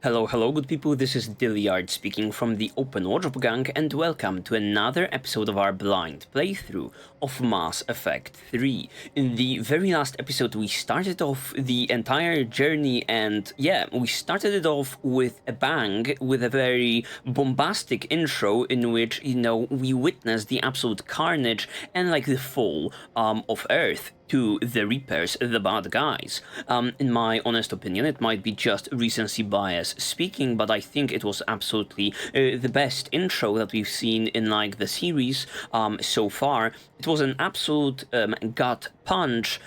Hello, good people, this is Dyliard speaking from the Open Wardrobe Gang, and welcome to another episode of our blind playthrough of Mass Effect 3. In the very last episode, we started off the entire journey, and yeah, we started it off with a bang, with a very bombastic intro in which, we witnessed the absolute carnage and like the fall of Earth to the Reapers, the bad guys. In my honest opinion, it might be just recency bias speaking, but I think it was absolutely the best intro that we've seen in like the series so far. It was an absolute gut punch,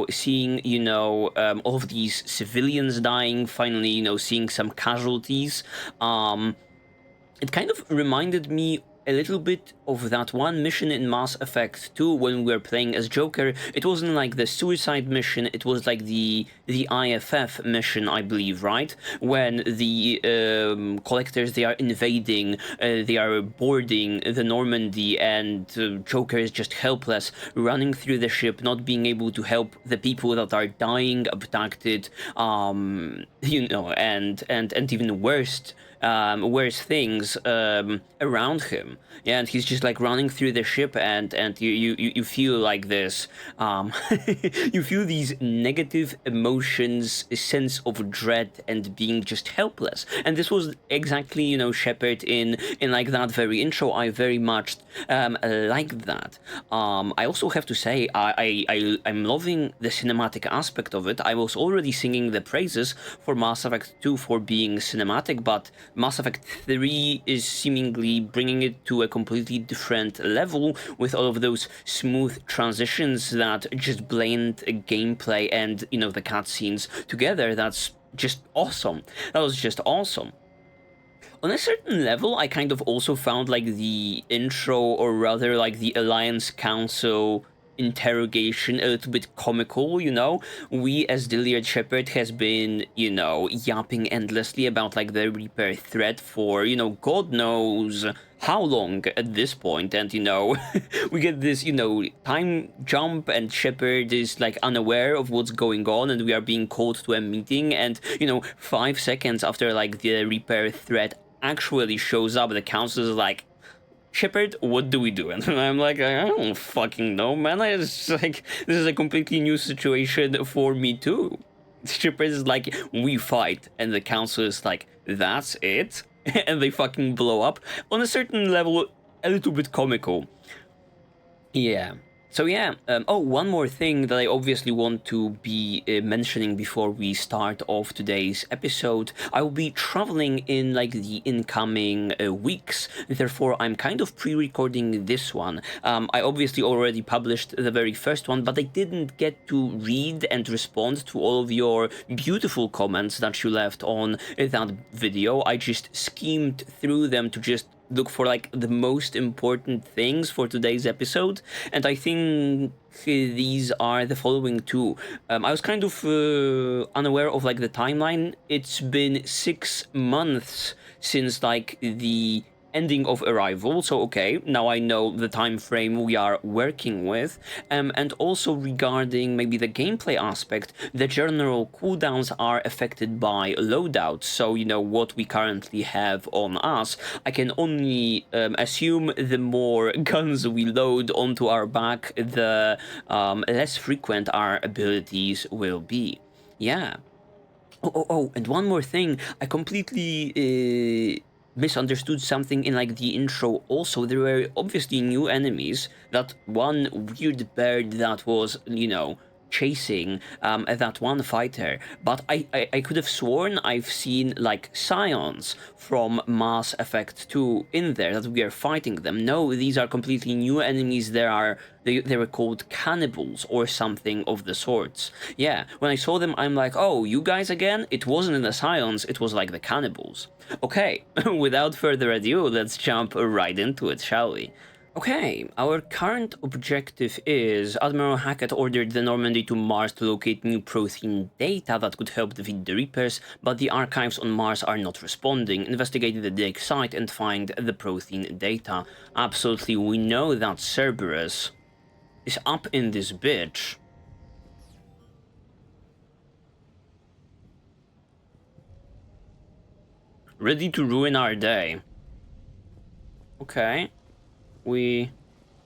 seeing, all of these civilians dying, finally, seeing some casualties. It kind of reminded me a little bit of that one mission in Mass Effect 2 when we were playing as Joker. It wasn't like the suicide mission, it was like the IFF mission, I believe, right? When the collectors, they are invading, they are boarding the Normandy, and Joker is just helpless, running through the ship, not being able to help the people that are dying, abducted, and even worse things around him. Yeah, and he's just like running through the ship, and you feel like this. You feel these negative emotions, a sense of dread, and being just helpless. And this was exactly Shepard in like that very intro. I very much like that. I also have to say I'm loving the cinematic aspect of it. I was already singing the praises for Mass Effect 2 for being cinematic, but Mass Effect 3 is seemingly bringing it to a completely different level with all of those smooth transitions that just blend gameplay and, the cutscenes together. That's just awesome. That was just awesome. On a certain level, I kind of also found like the intro, or rather like the Alliance Council interrogation, a little bit comical. We as Dyliard Shepard has been, yapping endlessly about like the Reaper threat for, God knows how long at this point, and we get this, time jump, and Shepard is like unaware of what's going on, and we are being called to a meeting, and 5 seconds after like the Reaper threat actually shows up, the council is like, Shepard, what do we do? And I'm like, I don't fucking know, man. It's like, this is a completely new situation for me too. Shepard is like, we fight, and the council is like, that's it? And they fucking blow up. On a certain level, a little bit comical. Yeah. So yeah, one more thing that I obviously want to be mentioning before we start off today's episode. I will be traveling in like the incoming weeks, therefore I'm kind of pre-recording this one. I obviously already published the very first one, but I didn't get to read and respond to all of your beautiful comments that you left on that video. I just skimmed through them to just look for like the most important things for today's episode, and I think these are the following two. I was kind of unaware of like the timeline. It's been 6 months since like the ending of Arrival, so okay, now I know the time frame we are working with. And also regarding maybe the gameplay aspect, the general cooldowns are affected by loadouts, so what we currently have on us. I can only assume the more guns we load onto our back, the less frequent our abilities will be. Yeah. Oh, and one more thing. I completely misunderstood something in like the intro. Also, there were obviously new enemies. That one weird bird that was, chasing that one fighter, but I could have sworn I've seen like scions from Mass Effect 2 in there, that we are fighting them. No, these are completely new enemies. They were called cannibals or something of the sorts. Yeah, when I saw them, I'm like, oh, you guys again? It wasn't in the scions, it was like the cannibals. Okay, without further ado, let's jump right into it, shall we? Okay, our current objective is Admiral Hackett ordered the Normandy to Mars to locate new protein data that could help defeat the Reapers, but the archives on Mars are not responding. Investigate the dig site and find the protein data. Absolutely, we know that Cerberus is up in this bitch. Ready to ruin our day. Okay. We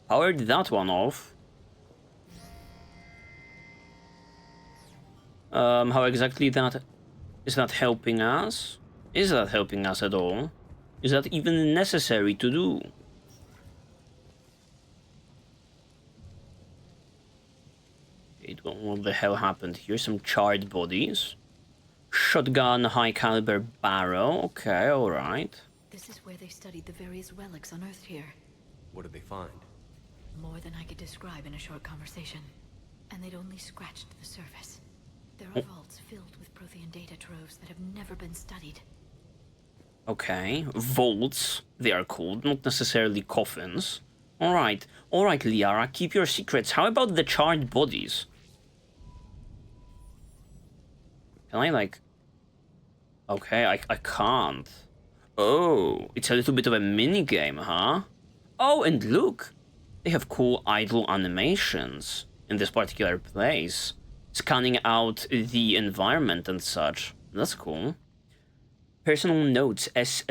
powered that one off. How exactly that... Is that helping us? Is that helping us at all? Is that even necessary to do? What the hell happened here? Some charred bodies. Shotgun, high caliber barrel. Okay, alright. This is where they studied the various relics unearthed here. What did they find? More than I could describe in a short conversation. And they'd only scratched the surface. There are vaults filled with Prothean data troves that have never been studied. Okay, vaults, they are called, not necessarily coffins. Alright, Liara, keep your secrets. How about the charred bodies? Can I, like... Okay, I can't. Oh, it's a little bit of a mini-game, huh? Oh, and look! They have cool idle animations in this particular place. Scanning out the environment and such. That's cool. Personal notes as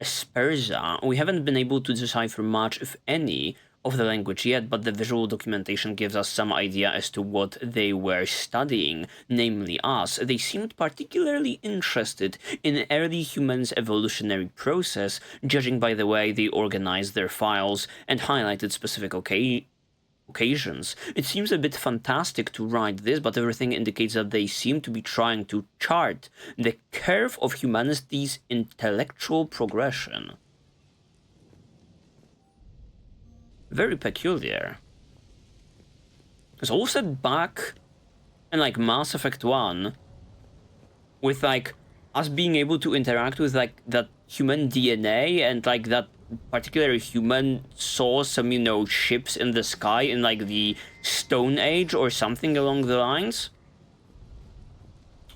Asperza. We haven't been able to decipher much, if any, of the language yet, but the visual documentation gives us some idea as to what they were studying, namely us. They seemed particularly interested in early humans' evolutionary process, judging by the way they organized their files and highlighted specific occasions. It seems a bit fantastic to write this, but everything indicates that they seem to be trying to chart the curve of humanity's intellectual progression. Very peculiar. It's all set back in, like, Mass Effect 1 with, like, us being able to interact with, like, that human DNA, and, like, that particular human saw some, you know, ships in the sky in, like, the Stone Age or something along the lines.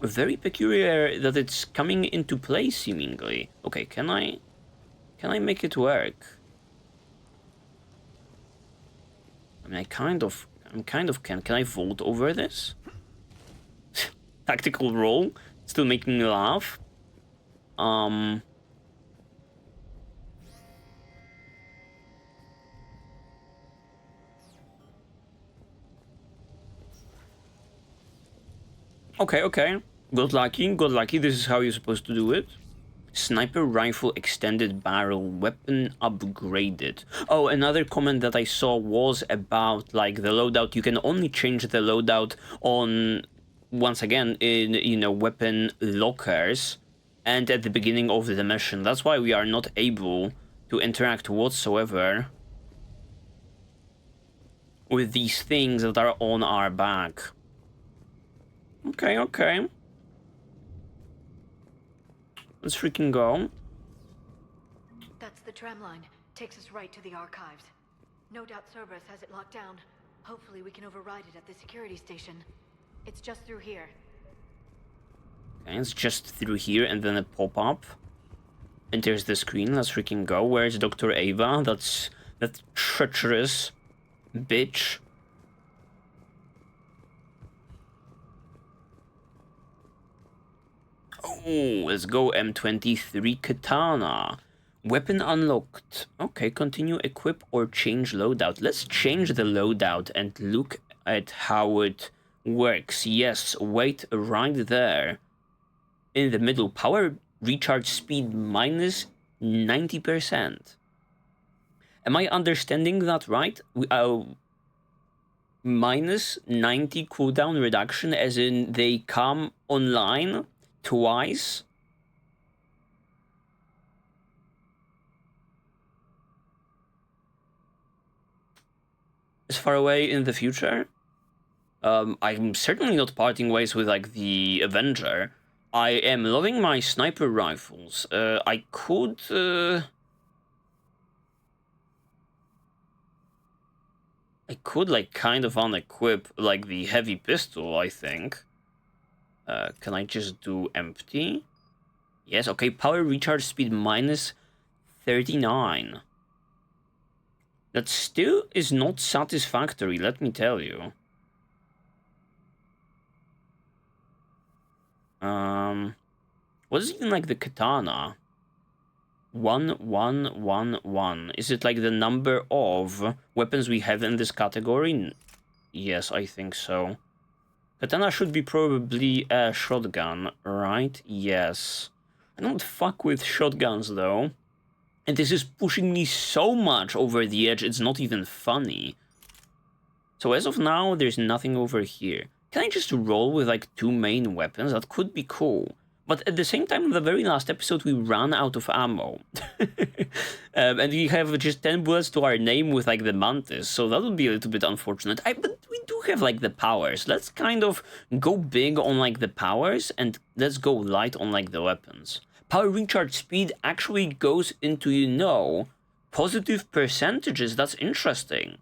Very peculiar that it's coming into play, seemingly. Okay, can I make it work? I mean, I'm kind of can I vault over this? Tactical roll, still making me laugh. Okay. Got lucky, this is how you're supposed to do it. Sniper rifle extended barrel weapon upgraded. Oh, another comment that I saw was about, like, the loadout. You can only change the loadout on, once again, in, you know, weapon lockers and at the beginning of the mission. That's why we are not able to interact whatsoever with these things that are on our back. Okay. Let's freaking go. That's the tram line. Takes us right to the archives. No doubt Cerberus has it locked down. Hopefully we can override it at the security station. It's just through here. Okay, it's just through here, and then a pop-up enters the screen. Let's freaking go. Where's Dr. Ava? That's that treacherous bitch. Oh, let's go. M23 Katana. Weapon unlocked. Okay, continue, equip, or change loadout. Let's change the loadout and look at how it works. Yes, wait right there. In the middle, power recharge speed minus 90%. Am I understanding that right? Minus 90 cooldown reduction, as in they come online twice? As far away in the future? I'm certainly not parting ways with, like, the Avenger. I am loving my sniper rifles. I could like kind of unequip, like, the heavy pistol, I think. Can I just do empty? Yes, okay, power recharge speed minus 39. That still is not satisfactory, let me tell you. What is even like the katana? 1111. Is it like the number of weapons we have in this category? Yes, I think so. Katana should be probably a shotgun, right? Yes. I don't fuck with shotguns though. And this is pushing me so much over the edge, it's not even funny. So as of now, there's nothing over here. Can I just roll with like 2 main weapons? That could be cool. But at the same time, in the very last episode, we ran out of ammo. And we have just 10 bullets to our name with like the mantis, so that would be a little bit unfortunate. But we do have like the powers. Let's kind of go big on like the powers, and let's go light on like the weapons. Power recharge speed actually goes into, you know, positive percentages. That's interesting.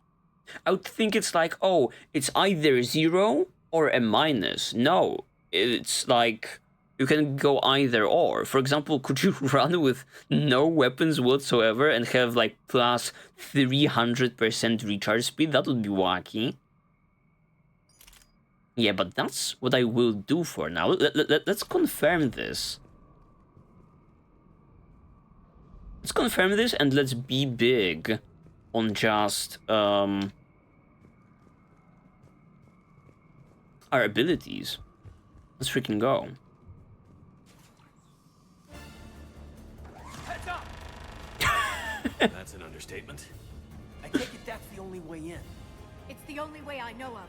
I would think it's like, oh, it's either 0 or a minus. No, it's like you can go either or. For example, could you run with no weapons whatsoever and have like plus 300% recharge speed? That would be wacky. Yeah, but that's what I will do for now. Let's confirm this. Let's confirm this and let's be big on just our abilities. Let's freaking go. Heads up! That's an understatement. I take it that's the only way in. It's the only way I know of.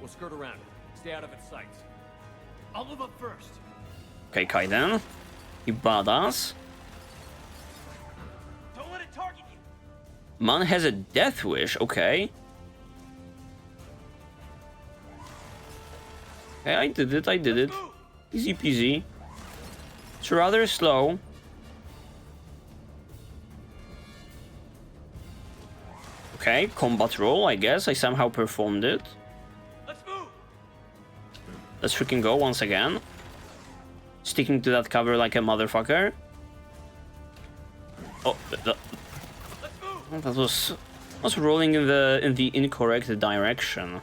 We'll skirt around it. Stay out of its sights. I'll move up first. Okay, Kaiden. You badass. Don't let it target you. Man has a death wish, okay. Okay, I did it. Easy peasy. It's rather slow. Okay, combat roll, I guess. I somehow performed it. Let's move. Let's freaking go once again. Sticking to that cover like a motherfucker. Oh, that was rolling in the incorrect direction.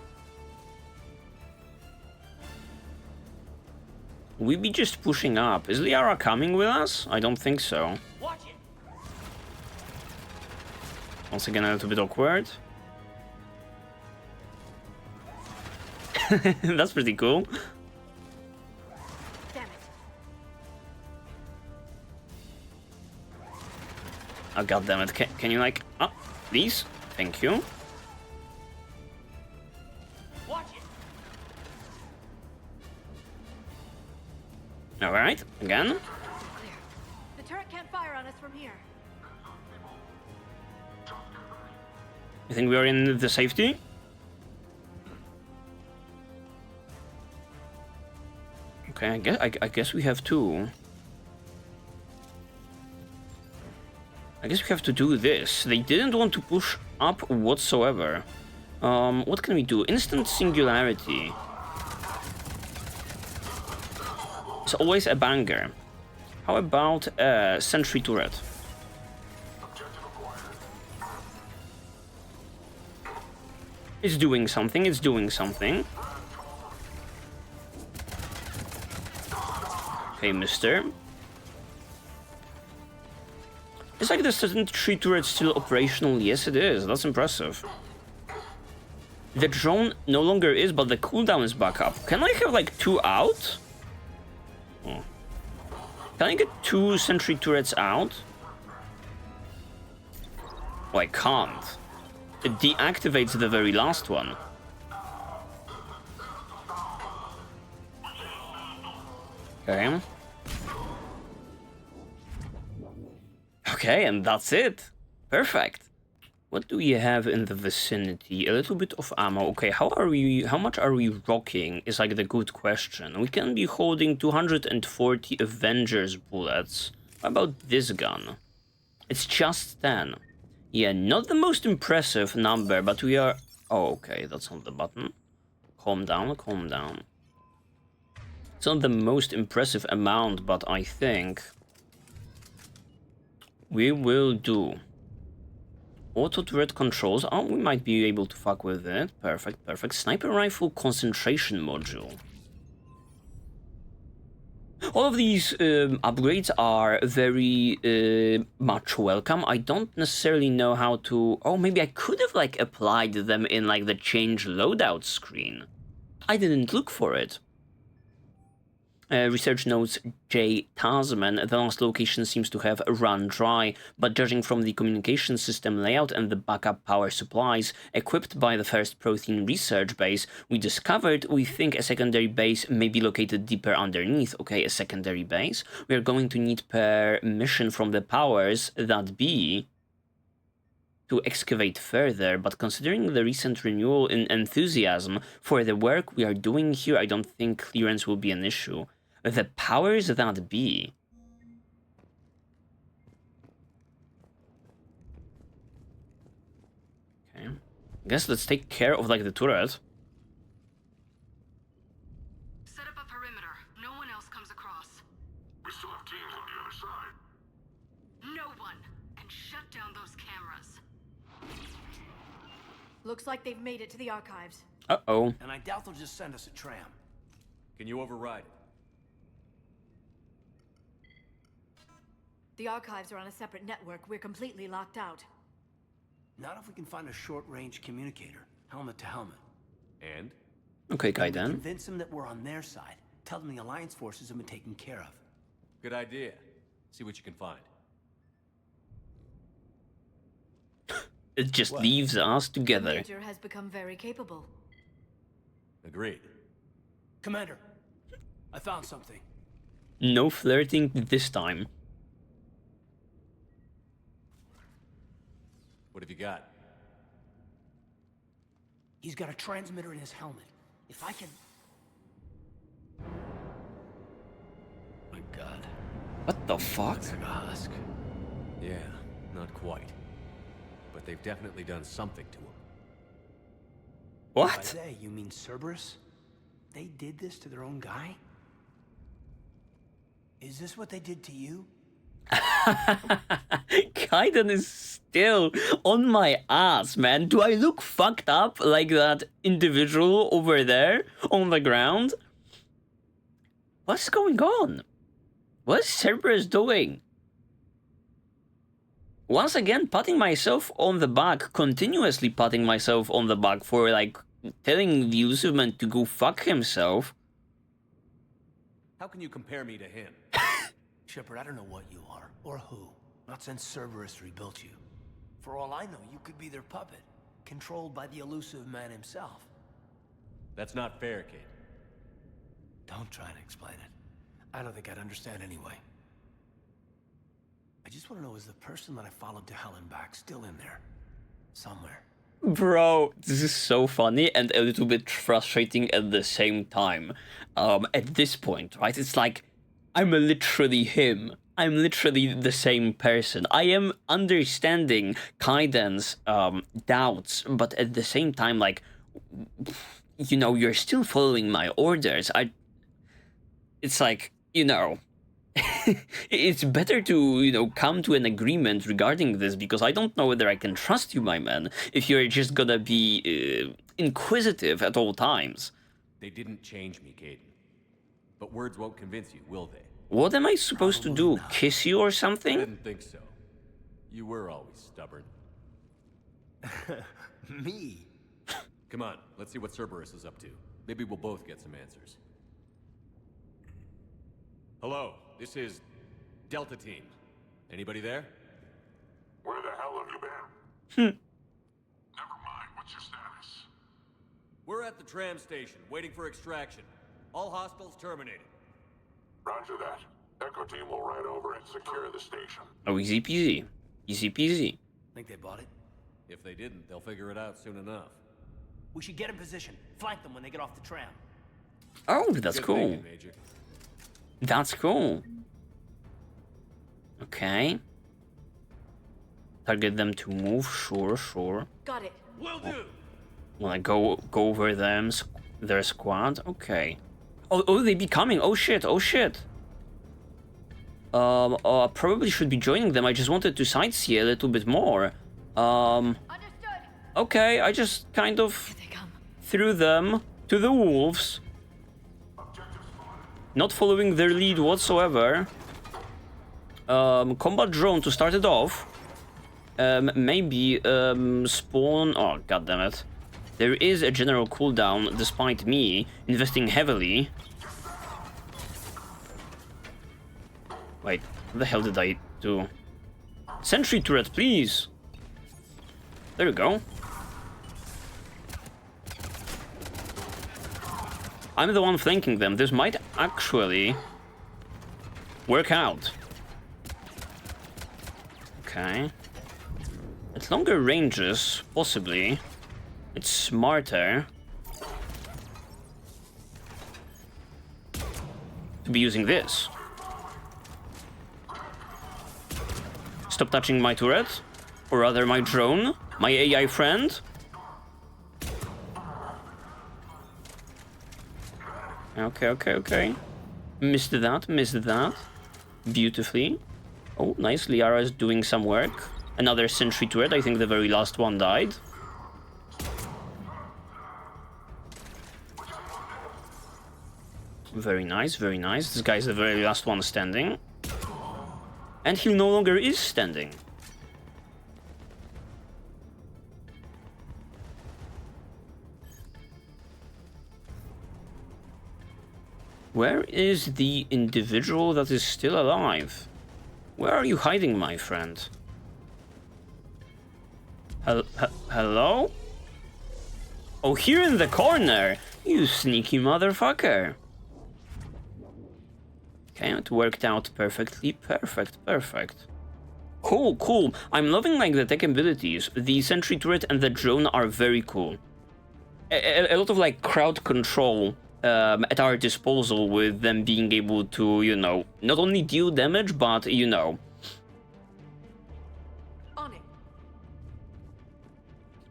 We be just pushing up. Is Liara coming with us? I don't think so. Watch it. Once again, a little bit awkward. That's pretty cool. Damn it. Oh, god damn it. Can you like... Oh, please? Thank you. Watch it. Alright, again. Clear. The turret can't fire on us from here. I think we are in the safety. Okay, I guess we have to. I guess we have to do this. They didn't want to push up whatsoever. What can we do? Instant singularity. It's always a banger. How about a sentry turret? It's doing something, it's doing something. Okay, mister. It's like the sentry turret still operational. Yes, it is. That's impressive. The drone no longer is, but the cooldown is back up. Can I have like 2 out? Oh. Can I get 2 sentry turrets out? Oh, I can't. It deactivates the very last one. Okay. Okay, and that's it. Perfect. What do we have in the vicinity? A little bit of ammo. Okay, how much are we rocking is like the good question. We can be holding 240 Avengers bullets. How about this gun? It's just 10. Yeah, not the most impressive number, but we are... Oh, okay, that's not the button. Calm down, calm down. It's not the most impressive amount, but I think we will do. Auto turret controls. Oh, we might be able to fuck with it. Perfect, perfect. Sniper rifle concentration module. All of these upgrades are very much welcome. I don't necessarily know how to... Oh, maybe I could have, like, applied them in, like, the change loadout screen. I didn't look for it. Research notes J. Tasman, the last location seems to have run dry, but judging from the communication system layout and the backup power supplies equipped by the first protein research base we discovered, we think a secondary base may be located deeper underneath. Okay, a secondary base? We are going to need permission from the powers that be to excavate further, but considering the recent renewal in enthusiasm for the work we are doing here, I don't think clearance will be an issue. The powers that be. Okay. I guess let's take care of, like, the turret. Set up a perimeter. No one else comes across. We still have teams on the other side. No one. And shut down those cameras. Looks like they've made it to the archives. Uh-oh. And I doubt they'll just send us a tram. Can you override it? The archives are on a separate network. We're completely locked out. Not if we can find a short-range communicator, helmet to helmet. And? Okay, Gaiden. Convince them that we're on their side. Tell them the Alliance forces have been taken care of. Good idea. See what you can find. It just leaves us The together. Major has become very capable. Agreed. Commander, I found something. No flirting this time. What have you got? He's got a transmitter in his helmet. If I can... My God. What the fuck? Looks like a husk. Yeah, not quite. But they've definitely done something to him. What? By they, you mean Cerberus? They did this to their own guy? Is this what they did to you? Kaiden is still on my ass, man. Do I look fucked up like that individual over there on the ground? What's going on? What's Cerberus doing? Once again, patting myself on the back, continuously patting myself on the back for, like, telling the Illusive man to go fuck himself. How can you compare me to him? Shepard, I don't know what you are, or who. Not since Cerberus rebuilt you. For all I know, you could be their puppet, controlled by the Illusive man himself. That's not fair, kid. Don't try to explain it. I don't think I'd understand anyway. I just want to know, is the person that I followed to hell and back still in there? Somewhere. Bro, this is so funny and a little bit frustrating at the same time. At this point, right? It's like, I'm literally him. I'm literally the same person. I am understanding Kaiden's doubts, but at the same time, like, you know, you're still following my orders. It's like, you know, it's better to, you know, come to an agreement regarding this, because I don't know whether I can trust you, my man, if you're just gonna be inquisitive at all times. They didn't change me, Caden. But words won't convince you, will they? What am I supposed to do? Kiss you or I something? didn't think so. You were always stubborn. Me? Come on, let's see what Cerberus is up to. Maybe we'll both get some answers. Hello, this is Delta Team. Anybody there? Where the hell have you been? Never mind, what's your status? We're at the tram station, waiting for extraction. All hostiles terminated. Roger that. Echo team will ride over and secure the station. Oh, easy peasy. Easy peasy. Think they bought it? If they didn't, they'll figure it out soon enough. We should get in position. Flank them when they get off the tram. Oh, that's Good cool. thinking, Major. That's cool. Okay. Target them to move. Sure, sure. Got it. Will do! Wanna go over them, their squad? Okay. Oh, they be coming. Oh shit, oh shit. Probably should be joining them. I just wanted to sightsee a little bit more. Understood. Okay, I just kind of Here they come. threw them to the wolves. Objective spotted. Not following their lead whatsoever. Combat drone to start it off. Maybe spawn... Oh, goddammit. There is a general cooldown, despite me investing heavily. Wait, what the hell did I do? Sentry turret, please! There we go. I'm the one flanking them. This might actually work out. Okay. At longer ranges, possibly, it's smarter to be using this. Stop touching my turret, or rather my drone, my AI friend. Okay. Missed that. Beautifully. Oh, nice, Liara is doing some work. Another sentry turret, I think the very last one died. Very nice. This guy's the very last one standing. And he no longer is standing. Where is the individual that is still alive? Where are you hiding, my friend? Hello? Oh, here in the corner! You sneaky motherfucker! Okay, it worked out perfectly. Perfect. Cool. I'm loving, like, the tech abilities. The sentry turret and the drone are very cool. A lot of, like, crowd control at our disposal, with them being able to, you know, not only deal damage, but, you know... On it.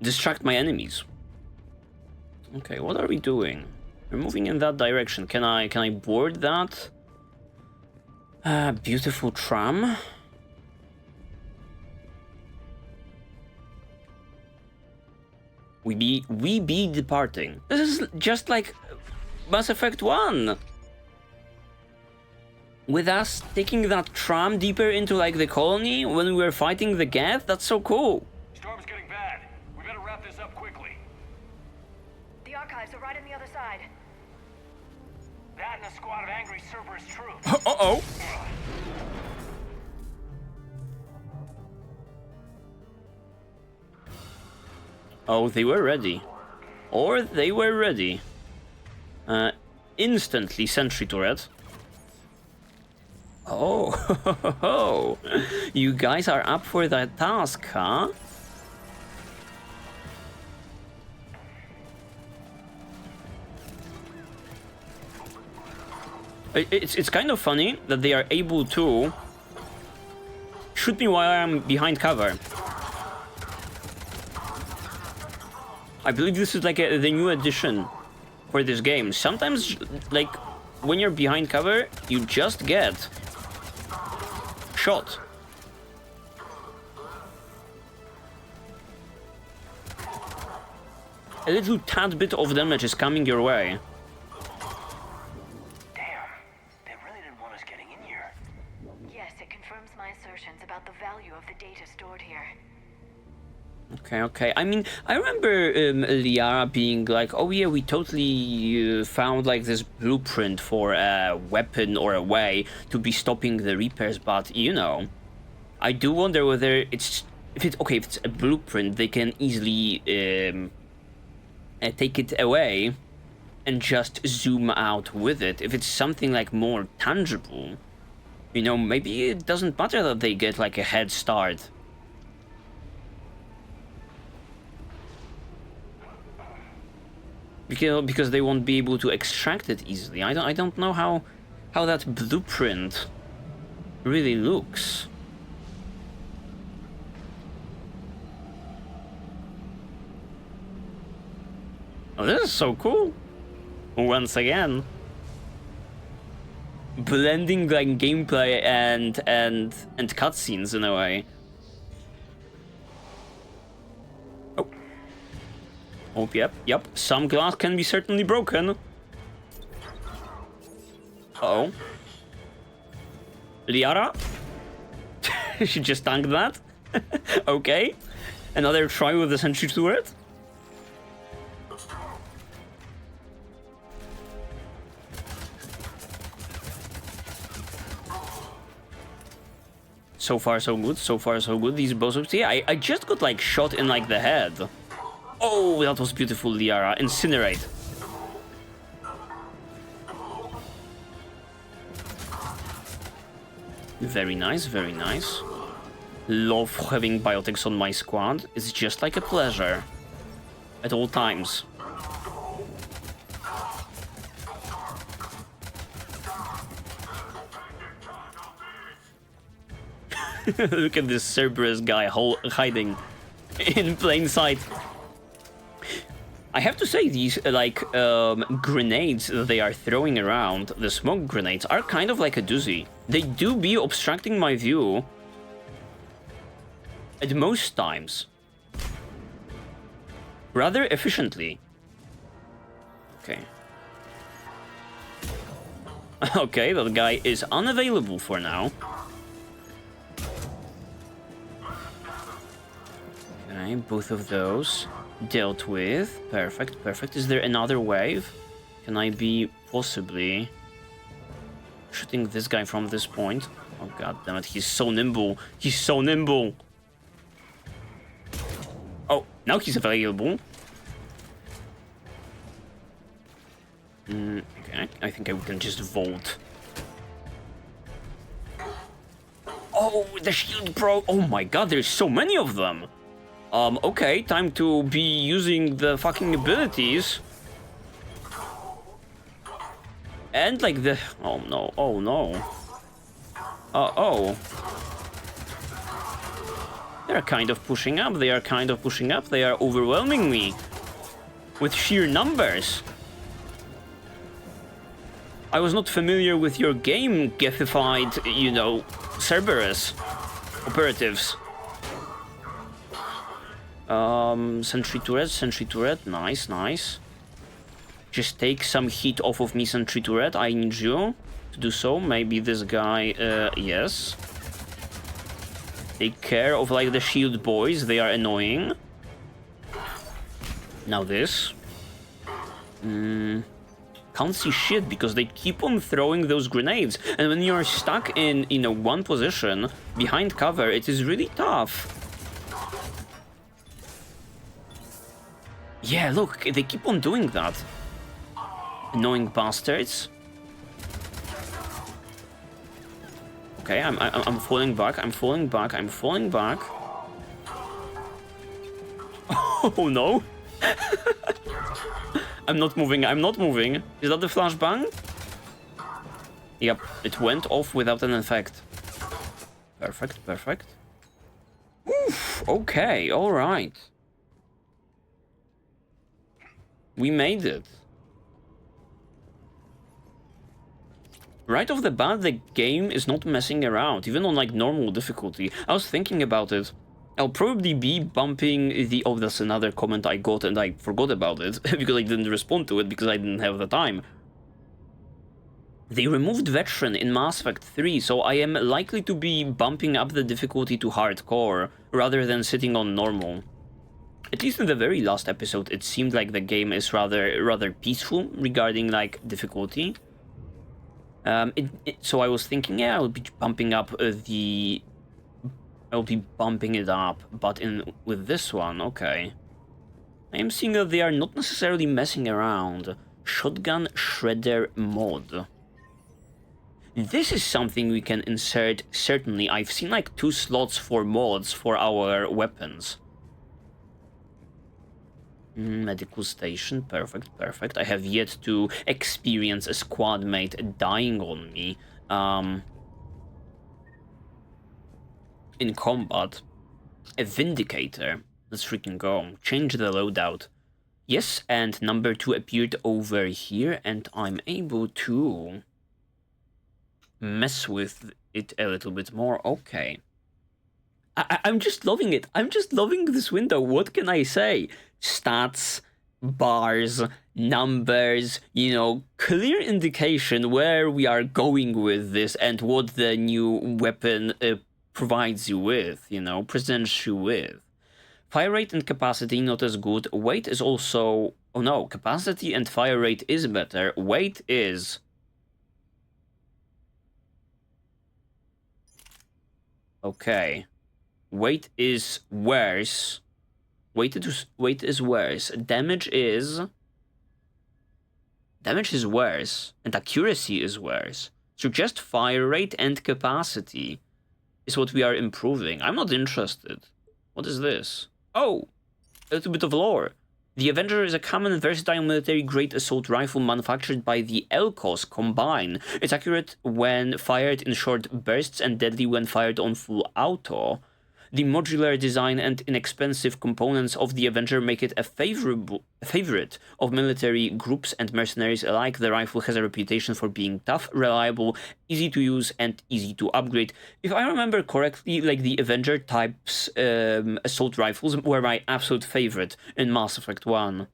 distract my enemies. Okay, what are we doing? We're moving in that direction. Can I board that? Beautiful tram. We be departing. This is just like Mass Effect 1. With us taking that tram deeper into, like, the colony when we were fighting the Geth. That's so cool. Storm's getting bad. We better wrap this up quickly. The archives are right on the other side. That and a squad of angry Cerberus troops. Uh-oh. Oh, they were ready. Or they were ready. Instantly sentry turret. Oh, you guys are up for that task, huh? It's kind of funny that they are able to shoot me while I'm behind cover. I believe this is like the new addition for this game. Sometimes, like, when you're behind cover, you just get shot. A little tad bit of damage is coming your way. Damn, they really didn't want us getting in here. Yes, it confirms my assertions about the value of the data stored here. Okay. I mean, I remember Liara being like, oh yeah, we totally found, like, this blueprint for a weapon or a way to be stopping the Reapers, but, you know, I do wonder whether if it's a blueprint, they can easily take it away and just zoom out with it. If it's something, like, more tangible, you know, maybe it doesn't matter that they get, like, a head start. Because they won't be able to extract it easily. I don't know how that blueprint really looks. Oh, this is so cool. Once again, blending, like, gameplay and cutscenes in a way. Oh, yep. Some glass can be certainly broken. Uh-oh. Liara? She just tanked that? Okay. Another try with the sentry turret? So far so good, so far so good. These boss-ups. Yeah, I just got like shot in like the head. Oh, that was beautiful, Liara. Incinerate. Very nice, very nice. Love having biotics on my squad. It's just like a pleasure. At all times. Look at this Cerberus guy hiding in plain sight. I have to say, these grenades that they are throwing around, the smoke grenades, are kind of like a doozy. They do be obstructing my view at most times. Rather efficiently. Okay. Okay, that guy is unavailable for now. Okay, both of those dealt with. Perfect, perfect. Is there another wave? Can I be possibly shooting this guy from this point? Oh god damn it, he's so nimble. He's so nimble. Oh, now he's available. Okay, I think I can just vault. Oh, the shield broke. Oh my god, there's so many of them. Okay, time to be using the fucking abilities. And like the... Oh no, oh no. Oh. They're kind of pushing up, they are kind of pushing up, they are overwhelming me. With sheer numbers. I was not familiar with your game, Gethified, you know, Cerberus operatives. Sentry turret, nice, nice. Just take some heat off of me, sentry turret, I need you to do so. Maybe this guy, yes. Take care of, like, the shield boys, they are annoying. Now this. Can't see shit because they keep on throwing those grenades. And when you're stuck in, you know, one position, behind cover, it is really tough. Yeah, look, they keep on doing that. Annoying bastards. Okay, I'm falling back, I'm falling back, I'm falling back. Oh no! I'm not moving, I'm not moving. Is that the flashbang? Yep, it went off without an effect. Perfect, perfect. Oof, okay, alright. We made it. Right off the bat, the game is not messing around, even on like normal difficulty. I was thinking about it. I'll probably be bumping the... Oh, that's another comment I got and I forgot about it because I didn't respond to it because I didn't have the time. They removed Veteran in Mass Effect 3, so I am likely to be bumping up the difficulty to hardcore rather than sitting on normal. At least in the very last episode, it seemed like the game is rather peaceful regarding like difficulty. So I was thinking, yeah, I'll be bumping up I'll be bumping it up, but with this one, okay. I am seeing that they are not necessarily messing around. Shotgun Shredder mod. This is something we can insert, certainly. I've seen like 2 slots for mods for our weapons. Medical station, perfect, perfect. I have yet to experience a squad mate dying on me in combat. A Vindicator, let's freaking go. Change the loadout. Yes, and number 2 appeared over here, and I'm able to mess with it a little bit more. Okay. I'm just loving it. I'm just loving this window. What can I say? Stats, bars, numbers, you know, clear indication where we are going with this and what the new weapon provides you with, you know, presents you with. Fire rate and capacity not as good. Weight is also... Oh no, capacity and fire rate is better. Weight is... Okay. Weight is worse. Weight is worse. Damage is worse. And accuracy is worse. So just fire rate and capacity is what we are improving. I'm not interested. What is this? Oh! A little bit of lore. The Avenger is a common and versatile military-grade assault rifle manufactured by the Elcos Combine. It's accurate when fired in short bursts and deadly when fired on full auto. The modular design and inexpensive components of the Avenger make it a favorite of military groups and mercenaries alike. The rifle has a reputation for being tough, reliable, easy to use, and easy to upgrade. If I remember correctly, like the Avenger types assault rifles were my absolute favorite in Mass Effect 1.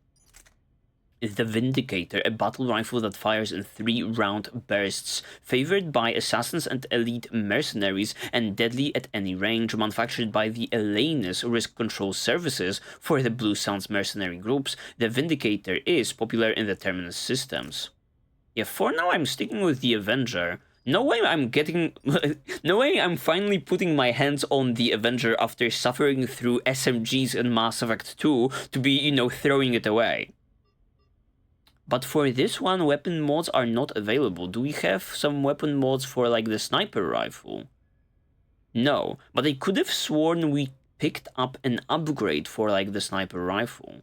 The Vindicator, a battle rifle that fires in 3-round bursts, favored by assassins and elite mercenaries, and deadly at any range, manufactured by the Elenis Risk Control Services for the Blue Suns mercenary groups. The Vindicator is popular in the Terminus systems. Yeah, for now I'm sticking with the Avenger. No way I'm finally putting my hands on the Avenger after suffering through SMGs in Mass Effect 2 to be, you know, throwing it away. But for this one, weapon mods are not available. Do we have some weapon mods for, like, the sniper rifle? No, but I could have sworn we picked up an upgrade for, like, the sniper rifle.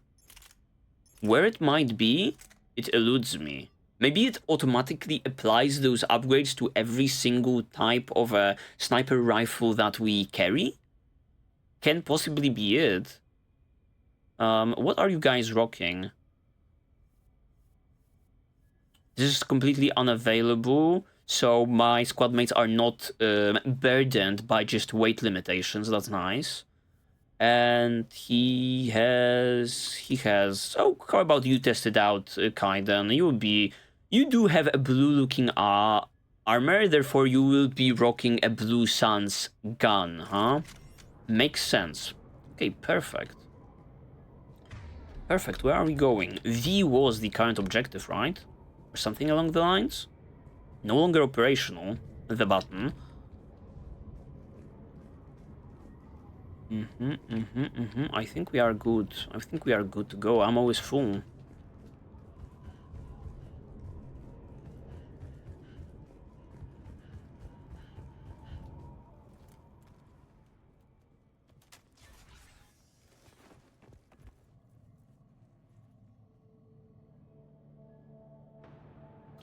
Where it might be, it eludes me. Maybe it automatically applies those upgrades to every single type of a sniper rifle that we carry? Can possibly be it. What are you guys rocking? This is completely unavailable, so my squad mates are not burdened by just weight limitations. That's nice. And he has... Oh, how about you test it out, Kaiden? You do have a blue-looking armor, therefore you will be rocking a Blue Suns gun, huh? Makes sense. Okay, perfect. Perfect, where are we going? V was the current objective, right? Or something along the lines? No longer operational, the button. I think we are good. I think we are good to go. Ammo is full.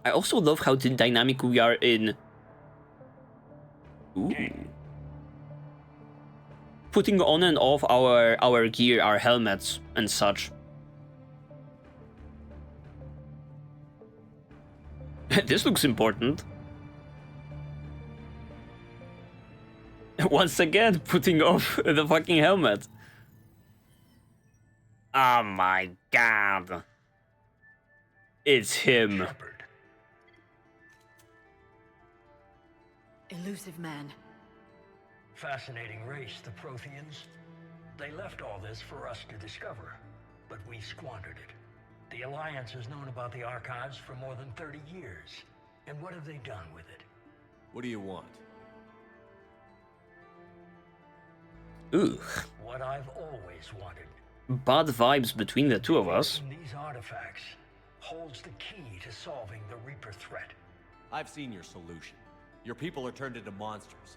I also love how dynamic we are in... Ooh. Putting on and off our gear, our helmets and such. This looks important. Once again, putting off the fucking helmet. Oh my god. It's him. Shepard. Illusive man. Fascinating race, the Protheans. They left all this for us to discover, but we squandered it. The Alliance has known about the archives for more than 30 years. And what have they done with it? What do you want? Ooh. What I've always wanted. Bad vibes between the two of us. These artifacts holds the key to solving the Reaper threat. I've seen your solution. Your people are turned into monsters.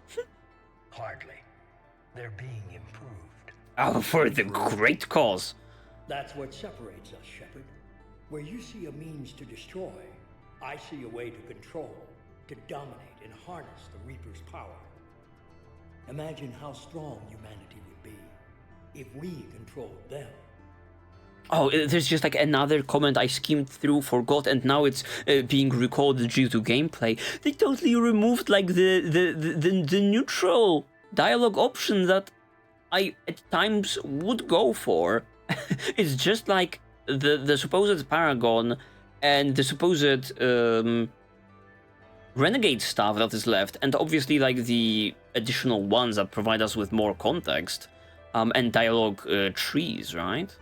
Hardly. They're being improved. Oh, for the great cause. That's what separates us, Shepard. Where you see a means to destroy, I see a way to control, to dominate and harness the Reaper's power. Imagine how strong humanity would be if we controlled them. Oh, there's just like another comment I skimmed through, forgot, and now it's being recalled due to gameplay. They totally removed like the neutral dialogue option that I at times would go for. It's just like the supposed Paragon and the supposed renegade stuff that is left, and obviously like the additional ones that provide us with more context and dialogue trees, right?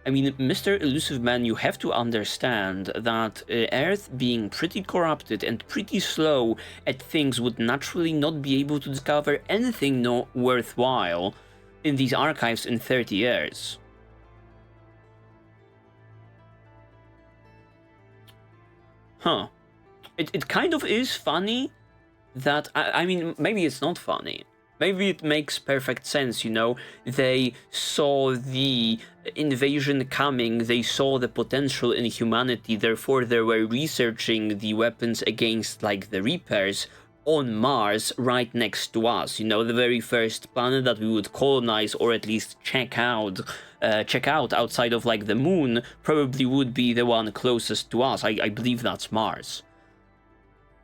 I mean, Mr. Illusive Man, you have to understand that Earth being pretty corrupted and pretty slow at things would naturally not be able to discover anything worthwhile in these archives in 30 years. Huh. It kind of is funny that, I mean, maybe it's not funny. Maybe it makes perfect sense, you know? They saw the invasion coming, they saw the potential in humanity, therefore they were researching the weapons against, like, the Reapers on Mars right next to us, you know? The very first planet that we would colonize, or at least check out outside of, like, the moon, probably would be the one closest to us. I believe that's Mars.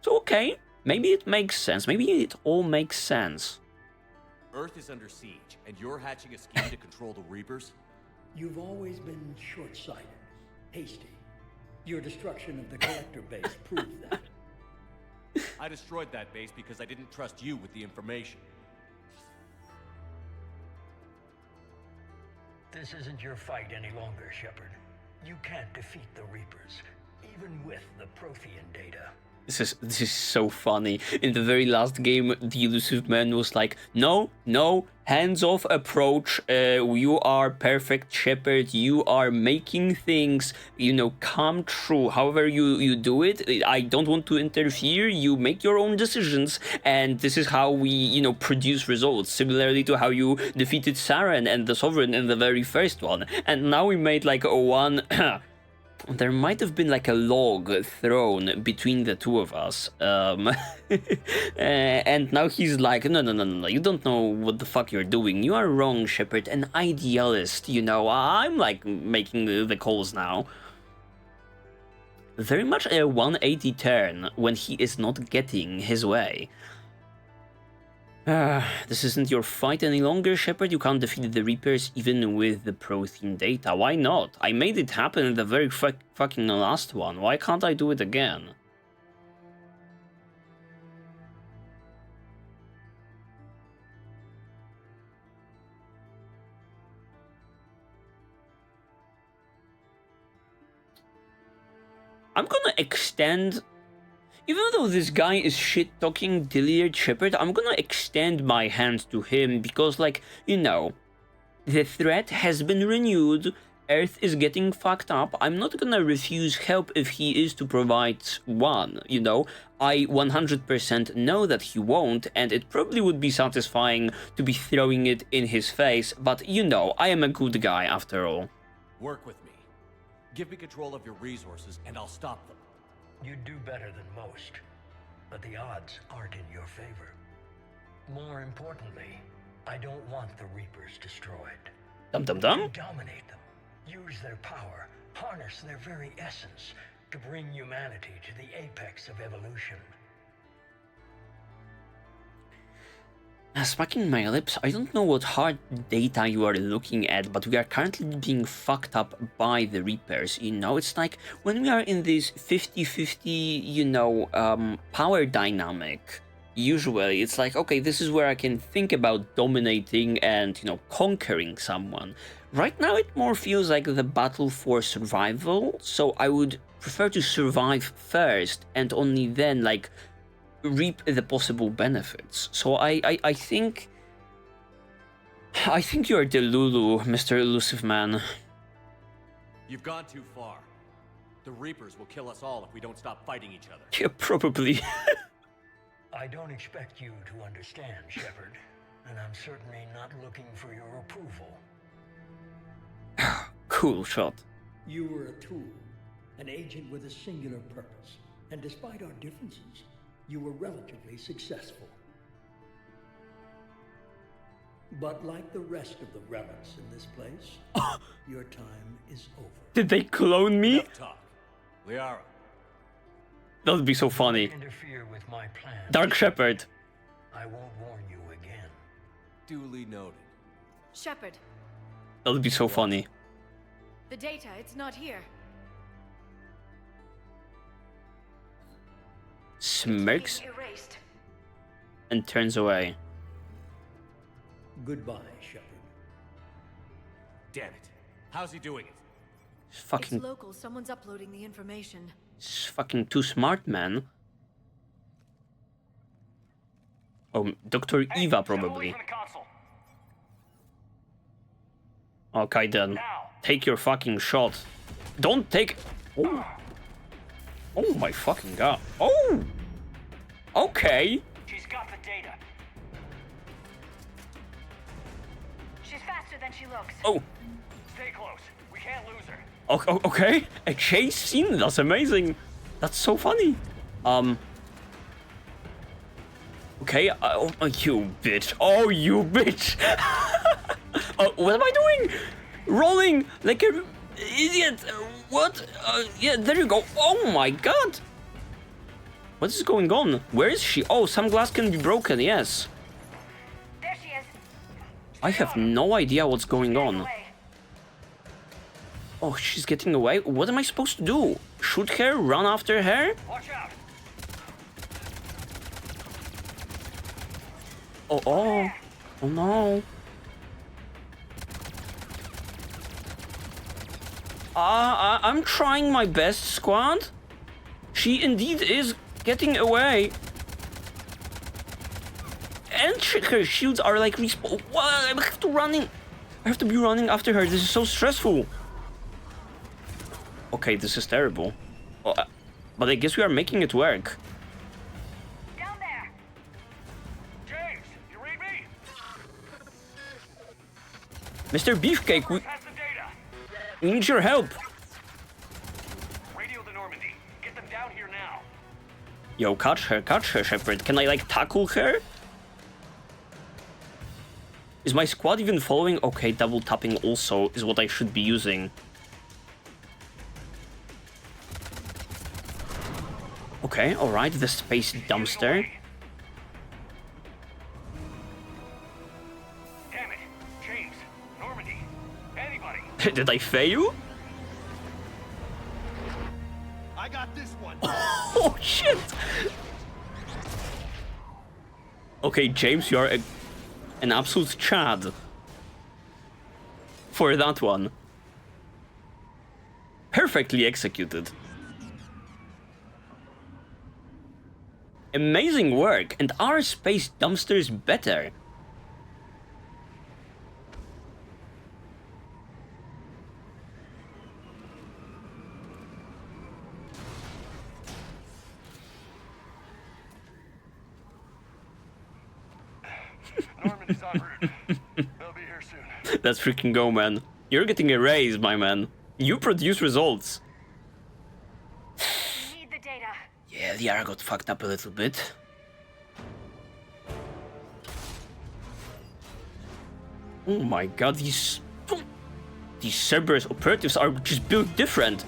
So, okay, maybe it makes sense. Maybe it all makes sense. Earth is under siege, and you're hatching a scheme to control the Reapers? You've always been short-sighted, hasty. Your destruction of the collector base proved that. I destroyed that base because I didn't trust you with the information. This isn't your fight any longer, Shepard. You can't defeat the Reapers, even with the Prothean data. This is so funny. In the very last game, the Illusive Man was like, no, hands-off approach, you are perfect, Shepard, you are making things, you know, come true. However you do it, I don't want to interfere, you make your own decisions, and this is how we, you know, produce results, similarly to how you defeated Saren and the Sovereign in the very first one. And now we made like a one... There might have been like a log thrown between the two of us. And now he's like, no, you don't know what the fuck you're doing. You are wrong, Shepard, an idealist, you know. I'm like making the calls now. Very much a 180 turn when he is not getting his way. This isn't your fight any longer, Shepard. You can't defeat the Reapers even with the Prothean data. Why not? I made it happen in the very fucking last one. Why can't I do it again? I'm gonna extend... Even though this guy is shit-talking Dyliard Shepard, I'm gonna extend my hand to him because, like, you know, the threat has been renewed, Earth is getting fucked up, I'm not gonna refuse help if he is to provide one, you know? I 100% know that he won't, and it probably would be satisfying to be throwing it in his face, but, you know, I am a good guy after all. Work with me. Give me control of your resources, and I'll stop them. You'd do better than most, but the odds aren't in your favor. More importantly, I don't want the Reapers destroyed. Dum. You dominate them, use their power, harness their very essence to bring humanity to the apex of evolution. Smacking my lips, I don't know what hard data you are looking at, but we are currently being fucked up by the Reapers, you know? It's like, when we are in this 50-50, you know, power dynamic, usually it's like, okay, this is where I can think about dominating and, you know, conquering someone. Right now it more feels like the battle for survival, so I would prefer to survive first, and only then, like, reap the possible benefits. So I think you're Delulu, Mr. Illusive Man. You've gone too far. The Reapers will kill us all if we don't stop fighting each other. Yeah, probably. I don't expect you to understand, Shepard, and I'm certainly not looking for your approval. Cool shot. You were a tool, an agent with a singular purpose, and despite our differences, you were relatively successful. But like the rest of the relics in this place, your time is over. Did they clone me? Enough talk. Liara. That would be so funny. Interfere with my plans. Dark Shepard. I won't warn you again. Duly noted. Shepard, That would be so funny. the data, it's not here. Smirks Being erased. and turns away. Goodbye, Shepard. Damn it. How's he doing it? It's fucking, It's local. Someone's uploading the information. it's fucking too smart, man. Oh, Dr. Eva probably. Okay then. Take your fucking shot. Don't take... Oh. Oh my fucking god. Oh! Okay. She's got the data. She's faster than she looks. Oh. Stay close. We can't lose her. Okay. A chase scene. That's amazing. That's so funny. Okay. Oh, you bitch. Oh, you bitch. What am I doing? Rolling like a idiot. What? Yeah, there you go. Oh my god. What is going on? Where is she? Oh, some glass can be broken. Yes. There she is. I have no idea what's going on. Oh, she's getting away. What am I supposed to do? Shoot her? Run after her? Watch out. Oh no. I'm trying my best, squad. She indeed is getting away. And her shields are like respawn. What? I have to running. I have to be running after her. This is so stressful. Okay, this is terrible. Oh, but I guess we are making it work. Down there. James, you read me? Mr. Beefcake, we Has the data. need your help. Radio the Normandy. Get them down here now. Yo, catch her, Shepard. Can I, like, tackle her? Is my squad even following? Okay, double tapping also is what I should be using. Okay, alright, the space dumpster. Damn it. James, Normandy, anybody. Did I fail? I got this one. Oh, shit! Okay, James, you are an absolute chad. For that one. Perfectly executed. Amazing work, and our space dumpster is better. Normandy's en route. They'll be here soon. Let's freaking go, man. You're getting a raise, my man. You produce results. We need the data. Yeah, the Liara got fucked up a little bit. Oh my god, these Cerberus operatives are just built different.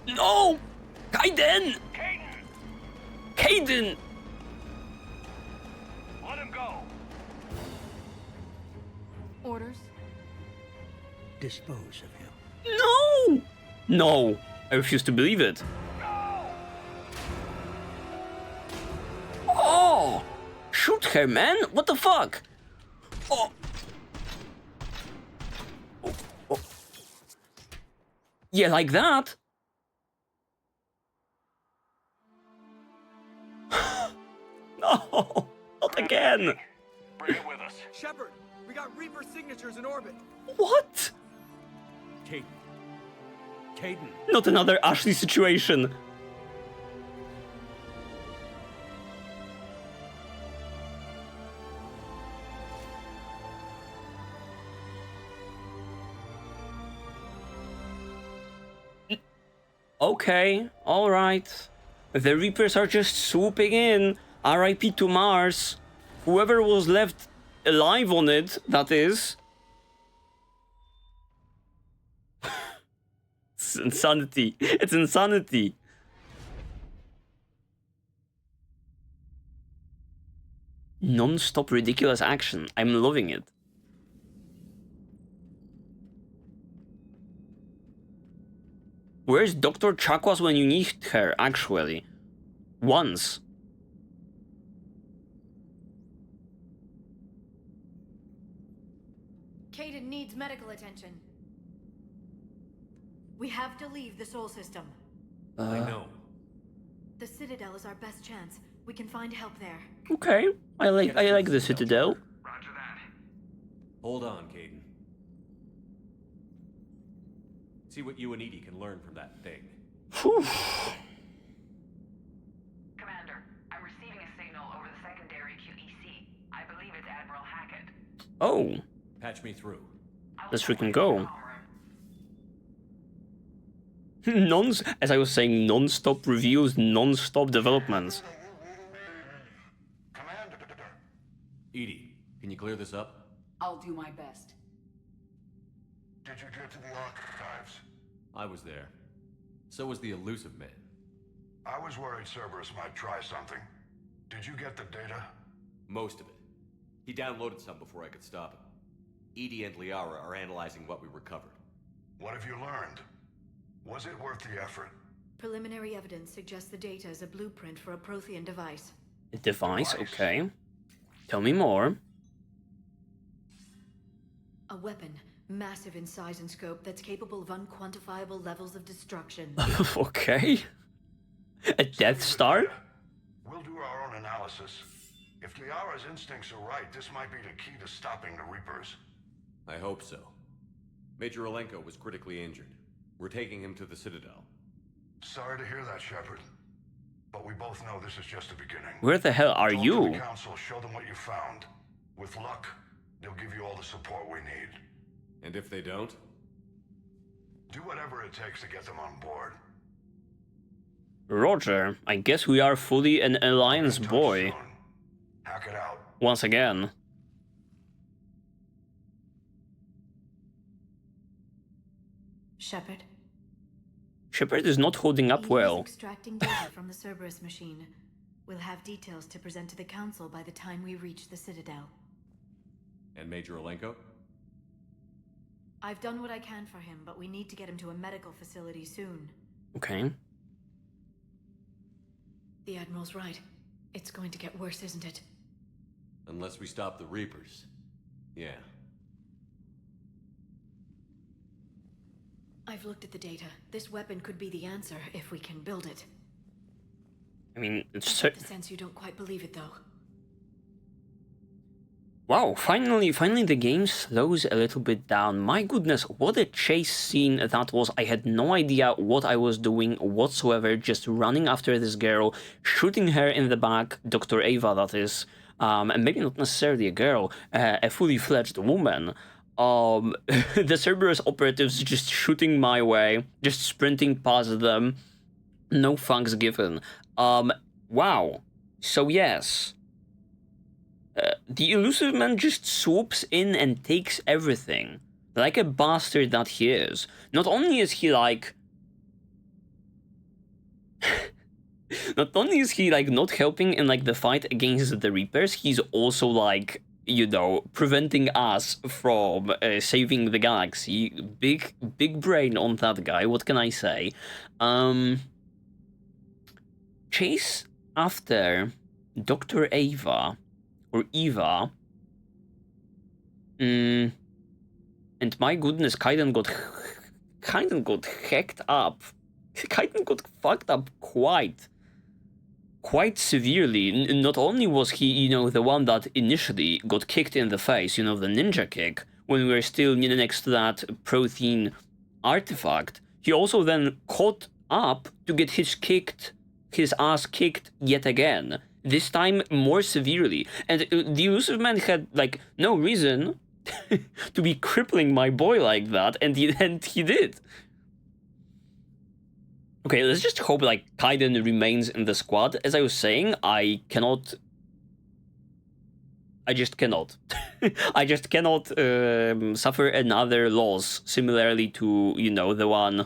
No! Kaiden! Kaiden! Let him go. Orders? Dispose of him. No! No! I refuse to believe it. Oh! Shoot her, man! What the fuck? Oh! Oh. Yeah, like that? No! Not again! Bring it with us. Shepard, we got Reaper signatures in orbit. What? Caden. Not another Ashley situation. Okay, alright. The Reapers are just swooping in. RIP to Mars. Whoever was left alive on it, that is. It's insanity. It's insanity. Non-stop ridiculous action. I'm loving it. Where's Dr. Chakwas when you need her, actually? Once. Kaden needs medical attention. We have to leave the Sol system. I know. The Citadel is our best chance. We can find help there. Okay, I like the Citadel. Roger that. Hold on, Caden. See what you and Edie can learn from that thing. Whew. Commander, I'm receiving a signal over the secondary QEC. I believe it's Admiral Hackett. Oh, Patch me through. let's freaking go. As I was saying, non-stop reviews, non-stop developments. Commander. Edie, can you clear this up? I'll do my best. Did you get to the archives? I was there. So was the Illusive man. I was worried Cerberus might try something. Did you get the data? Most of it. He downloaded some before I could stop him. Edie and Liara are analyzing what we recovered. What have you learned? Was it worth the effort? Preliminary evidence suggests the data is a blueprint for a Prothean device. A device, okay. Tell me more. A weapon, massive in size and scope, that's capable of unquantifiable levels of destruction. Okay. A Death Star? We'll do our own analysis. If Liara's instincts are right, this might be the key to stopping the Reapers. I hope so. Major Olenko was critically injured. We're taking him to the Citadel. Sorry to hear that, Shepard. But we both know this is just the beginning. Where the hell are Talk to you? the Council, show them what you found. With luck, they'll give you all the support we need. And if they don't? Do whatever it takes to get them on board. Roger, I guess we are fully an Alliance Touch boy. soon. Hack it out. Once again. Shepard? Shepard is not holding up Edie is well. extracting data from the Cerberus machine. We'll have details to present to the Council by the time we reach the Citadel. And Major Olenko? I've done what I can for him, but we need to get him to a medical facility soon. Okay. The Admiral's right. It's going to get worse, isn't it? Unless we stop the Reapers. Yeah. I've looked at the data. This weapon could be the answer if we can build it. I mean, it's I get the sense you don't quite believe it, though. wow, finally the game slows a little bit down. My goodness, what a chase scene that was. I had no idea what I was doing whatsoever, just running after this girl, shooting her in the back, Dr. Ava that is, and maybe not necessarily a girl, a fully fledged woman. The Cerberus operatives just shooting my way, just sprinting past them, no thanks given. Wow. So yes. The Illusive man just swoops in and takes everything. Like a bastard that he is. Not only is he like... not only is he like not helping in like the fight against the Reapers, he's also like, you know, preventing us from saving the galaxy. Big brain on that guy, what can I say? Chase after Dr. Ava, or Eva, and my goodness, Kaiden got hacked up. Kaiden got fucked up quite severely. Not only was he, you know, the one that initially got kicked in the face, you know, the ninja kick, when we were still next to that Prothean artifact, he also then caught up to get his ass kicked yet again. This time more severely. And the Illusive man had, like, no reason to be crippling my boy like that, and he did. Okay, let's just hope, like, Kaiden remains in the squad. As I was saying, I just cannot. I just cannot suffer another loss, similarly to, you know, the one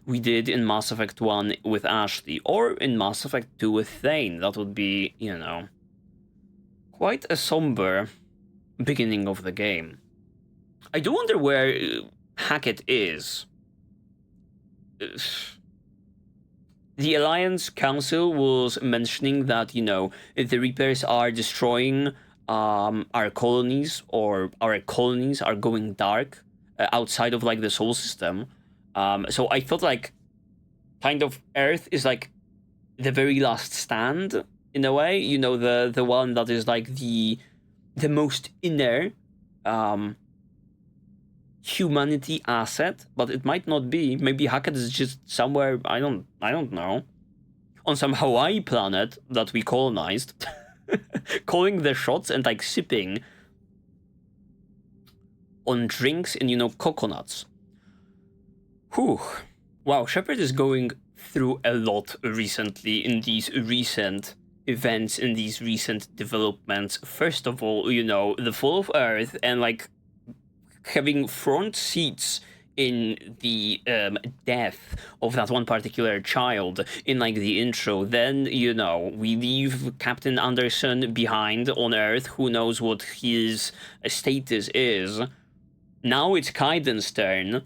we did in Mass Effect 1 with Ashley, or in Mass Effect 2 with Thane. That would be, you know, Quite a somber beginning of the game. I do wonder where Hackett is. The Alliance Council was mentioning that, you know, the Reapers are destroying our colonies, or our colonies are going dark outside of, like, the Sol system. So I thought, like, kind of Earth is, like, the very last stand, in a way. You know, the one that is, like, the most inner humanity asset, but it might not be. Maybe Hackett is just somewhere, I don't know, on some Hawaii planet that we colonized, calling the shots and, like, sipping on drinks and, you know, coconuts. Whew. Wow, Shepard is going through a lot recently in these recent events, in these recent developments. First of all, you know, the fall of Earth, and, like, having front seats in the death of that one particular child in, like, the intro. Then, you know, we leave Captain Anderson behind on Earth. Who knows what his status is. Now it's Kaiden's turn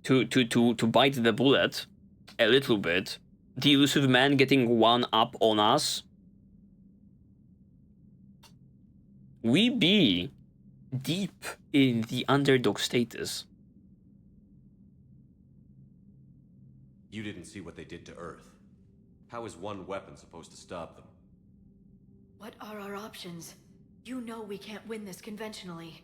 to bite the bullet a little bit. The Illusive Man getting one up on us. We be deep in the underdog status. You didn't see what they did to Earth. How is one weapon supposed to stop them? What are our options? You know we can't win this conventionally.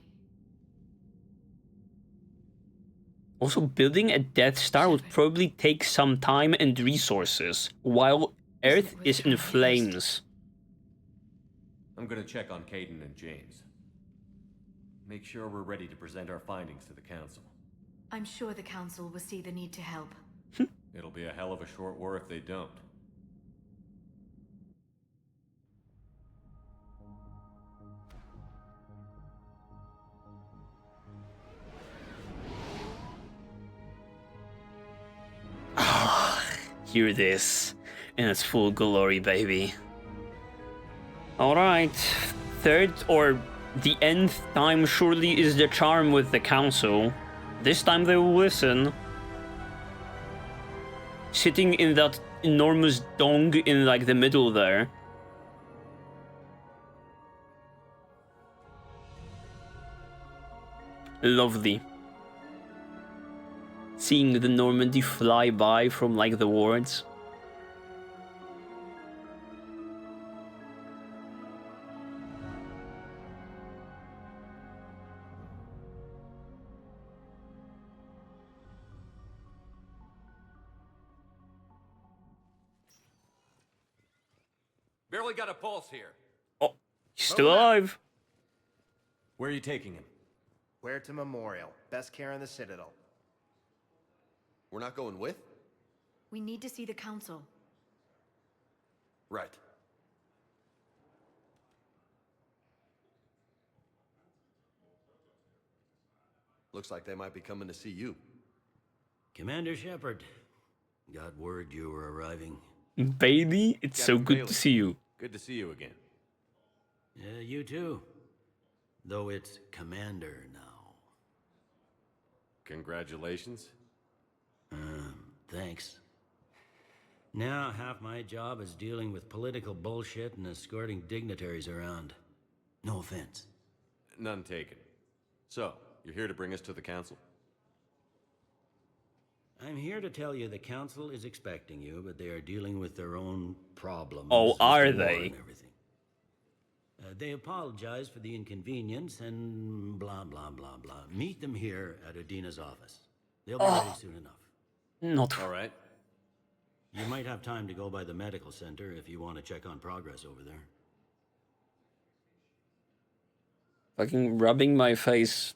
Also, building a Death Star would probably take some time and resources, while Earth is in flames. I'm gonna check on Caden and James. Make sure we're ready to present our findings to the Council. I'm sure the Council will see the need to help. It'll be a hell of a short war if they don't. Hear this in its full glory, baby. Alright, third or the nth time surely is the charm with the Council. This time they will listen. Sitting in that enormous dong in, like, the middle there. Lovely. Seeing the Normandy fly by from, like, the wards. Barely got a pulse here. Oh, he's still alive. Where are you taking him? Where to Memorial. Best care in the Citadel. We're not going with? We need to see the Council. Right. Looks like they might be coming to see you. Commander Shepard, got word you were arriving. Bailey, it's so good to see you. Good to see you again. Yeah, you too. Though it's Commander now. Congratulations. Thanks. Now half my job is dealing with political bullshit and escorting dignitaries around. No offense. None taken. So, you're here to bring us to the Council? I'm here to tell you the Council is expecting you, but they are dealing with their own problems. Oh, are with the war they? and everything. They apologize for the inconvenience and blah, blah, blah, blah. Meet them here at Adina's office. They'll be ready soon enough. Not All right. You might have time to go by the medical center if you want to check on progress over there. fucking rubbing my face.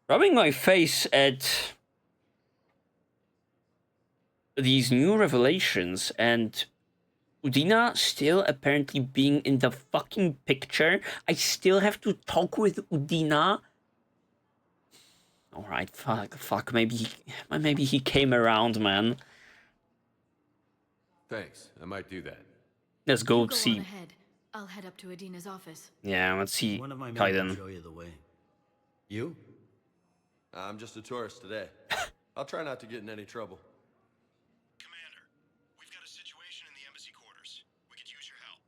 Rubbing my face at these new revelations and Udina still apparently being in the fucking picture. I still have to talk with Udina. Alright, fuck, maybe he came around, man. Thanks, I might do that. Let's You go go on see. ahead. I'll head up to Adina's office. Yeah, let's see One of my men can Kaiden. show you the way. You? I'm just a tourist today. I'll try not to get in any trouble. Commander, we've got a situation in the embassy quarters. We could use your help.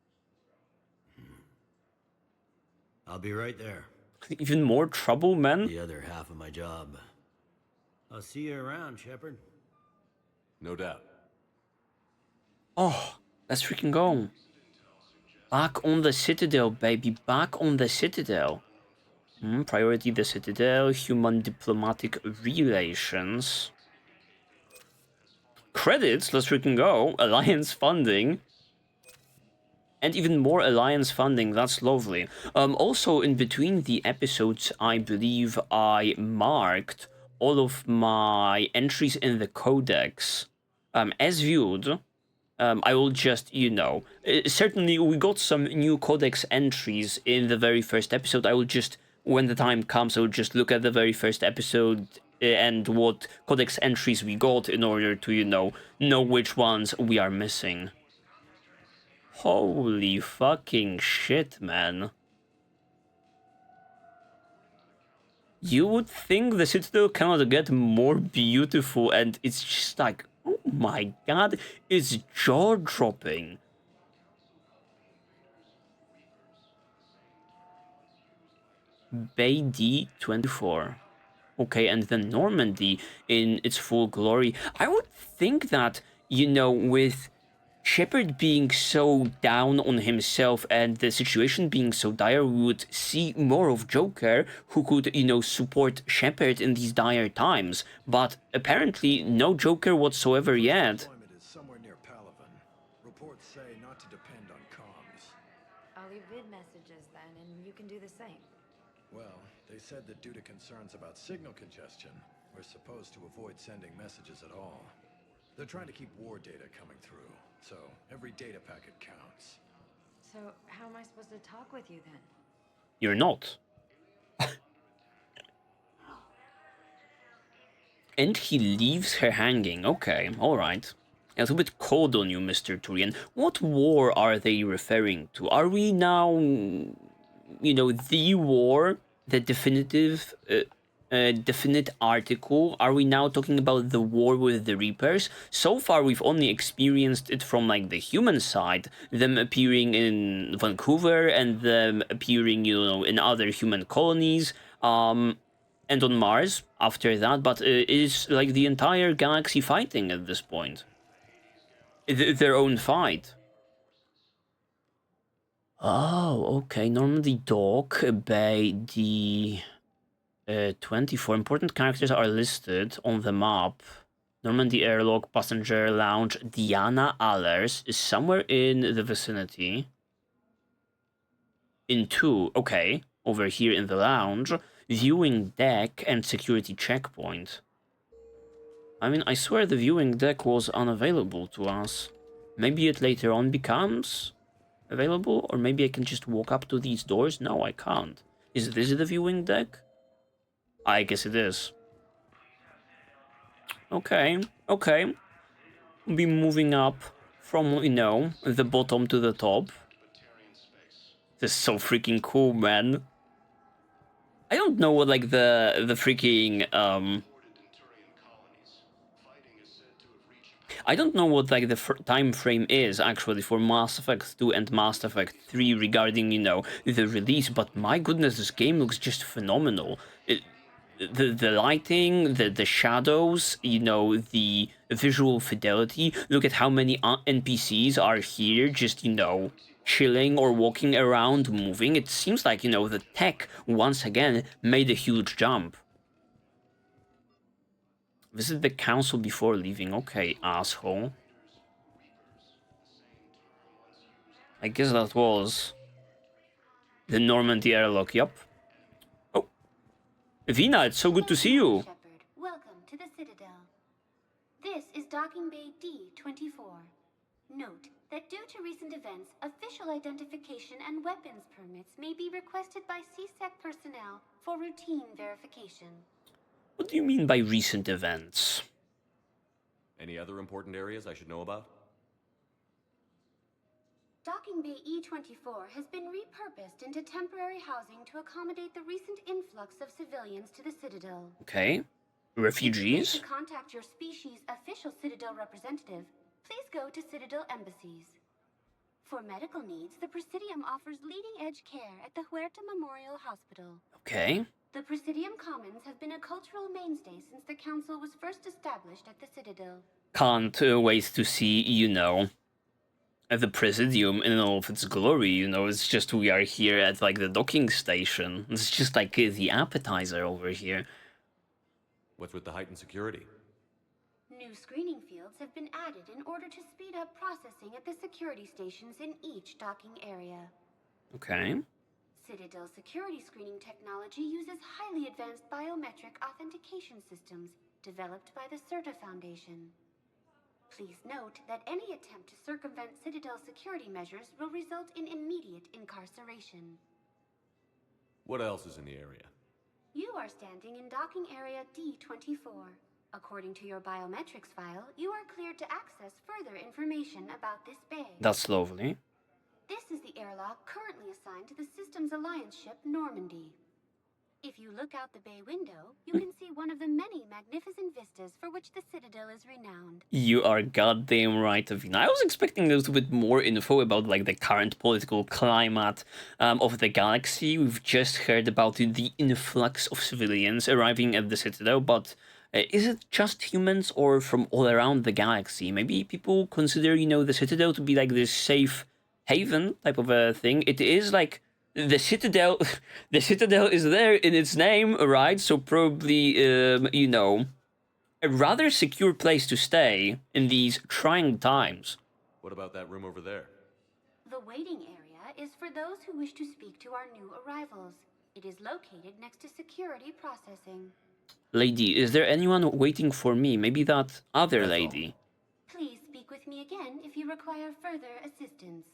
I'll be right there. Even more trouble, man. The other half of my job. I'll see you around, Shepard. No doubt. Oh, let's freaking go. Back on the Citadel, baby. Back on the Citadel. Priority the Citadel. Human diplomatic relations. Credits, let's freaking go. Alliance funding. And even more Alliance funding, that's lovely. Also, in between the episodes, I believe I marked all of my entries in the Codex. As viewed, I will just, certainly we got some new Codex entries in the very first episode. I will just, when the time comes, I will just look at the very first episode and what Codex entries we got in order to, know which ones we are missing. Holy fucking shit, man. You would think the Citadel cannot get more beautiful, and it's just like, oh my god, it's jaw-dropping. Bay D24. Okay, and then Normandy in its full glory. I would think that, with Shepard being so down on himself and the situation being so dire, we would see more of Joker, who could, support Shepard in these dire times. But apparently, no Joker whatsoever yet. Is somewhere near Palaven. Reports say not to depend on comms. I'll leave vid messages then, and you can do the same. Well, they said that due to concerns about signal congestion, we're supposed to avoid sending messages at all. They're trying to keep war data coming through, so every data packet counts. So, how am I supposed to talk with you then? You're not. And he leaves her hanging. Okay, alright. A little bit cold on you, Mr. Turian. What war are they referring to? Are we now, the war, the definitive, definite article? Are we now talking about the war with the Reapers? So far, we've only experienced it from, the human side, them appearing in Vancouver and them appearing, in other human colonies, and on Mars after that, but it's like the entire galaxy fighting at this point. Their own fight. Oh, okay. Normandy Dock, Bay D... 24 important characters are listed on the map. Normandy Airlock, Passenger Lounge, Diana Allers is somewhere in the vicinity. In 2, okay, over here in the lounge. Viewing deck and security checkpoint. I mean, I swear the viewing deck was unavailable to us. Maybe it later on becomes available, or maybe I can just walk up to these doors? No, I can't. Is this the viewing deck? I guess it is. Okay, okay. We'll be moving up from, the bottom to the top. This is so freaking cool, man. I don't know what, the freaking, I don't know what, the time frame is, actually, for Mass Effect 2 and Mass Effect 3 regarding, the release, but my goodness, this game looks just phenomenal. The lighting, the shadows, the visual fidelity. Look at how many NPCs are here, just, chilling or walking around, moving. It seems like, the tech, once again, made a huge jump. Visit the council before leaving. Okay, asshole. I guess that was the Normandy airlock, yup. Oh. Vina, it's so good to see you. Shepard, welcome to the Citadel. This is Docking Bay D24. Note that due to recent events, official identification and weapons permits may be requested by CSEC personnel for routine verification. What do you mean by recent events? Any other important areas I should know about? Docking Bay E-24 has been repurposed into temporary housing to accommodate the recent influx of civilians to the Citadel. Okay. Refugees? To contact your species' official Citadel representative, please go to Citadel embassies. For medical needs, the Presidium offers leading-edge care at the Huerta Memorial Hospital. Okay. The Presidium Commons have been a cultural mainstay since the Council was first established at the Citadel. Can't wait to see, you know, the Presidium in all of its glory, you know. It's just we are here at, like, the docking station. It's just like the appetizer over here. What's with the heightened security? New screening fields have been added in order to speed up processing at the security stations in each docking area. Okay. Citadel security screening technology uses highly advanced biometric authentication systems developed by the CERTA Foundation. Please note that any attempt to circumvent Citadel security measures will result in immediate incarceration. What else is in the area? You are standing in docking area D-24. According to your biometrics file, you are cleared to access further information about this bay. That's lovely. This is the airlock currently assigned to the Systems Alliance ship Normandy. If you look out the bay window, you can see one of the many magnificent vistas for which the Citadel is renowned. You are goddamn right, Avina. I was expecting a little bit more info about, like, the current political climate of the galaxy. We've just heard about the influx of civilians arriving at the Citadel, but is it just humans or from all around the galaxy? Maybe people consider, you know, the Citadel to be like this safe haven type of a thing. It is like the Citadel. The Citadel is there in its name, right? So probably, you know, a rather secure place to stay in these trying times. What about that room over there? The waiting area is for those who wish to speak to our new arrivals. It is located next to security processing. Lady, is there anyone waiting for me? Maybe that other lady. Please speak with me again if you require further assistance.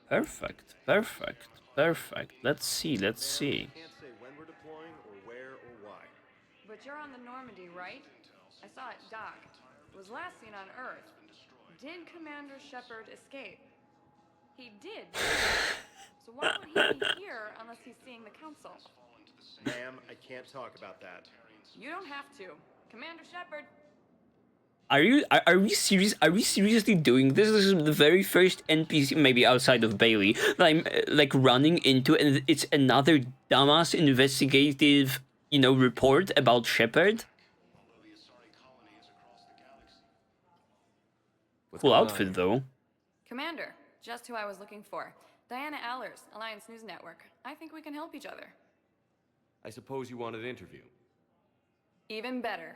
Perfect, perfect, perfect. Let's see, let's see. Can't say when we're deploying or where or why. But you're on the Normandy, right? I saw it dock. It was last seen on Earth. Did Commander Shepard escape? He did. So why would he be here unless he's seeing the Council? Ma'am, I can't talk about that. You don't have to. Commander Shepard. Are we serious? Are we seriously doing this? This is the very first NPC, maybe outside of Bailey, that I'm like running into, and it's another dumbass investigative, you know, report about Shepard. Cool outfit though. Commander, just who I was looking for. Diana Allers, Alliance News Network. I think we can help each other. I suppose you want an interview. Even better.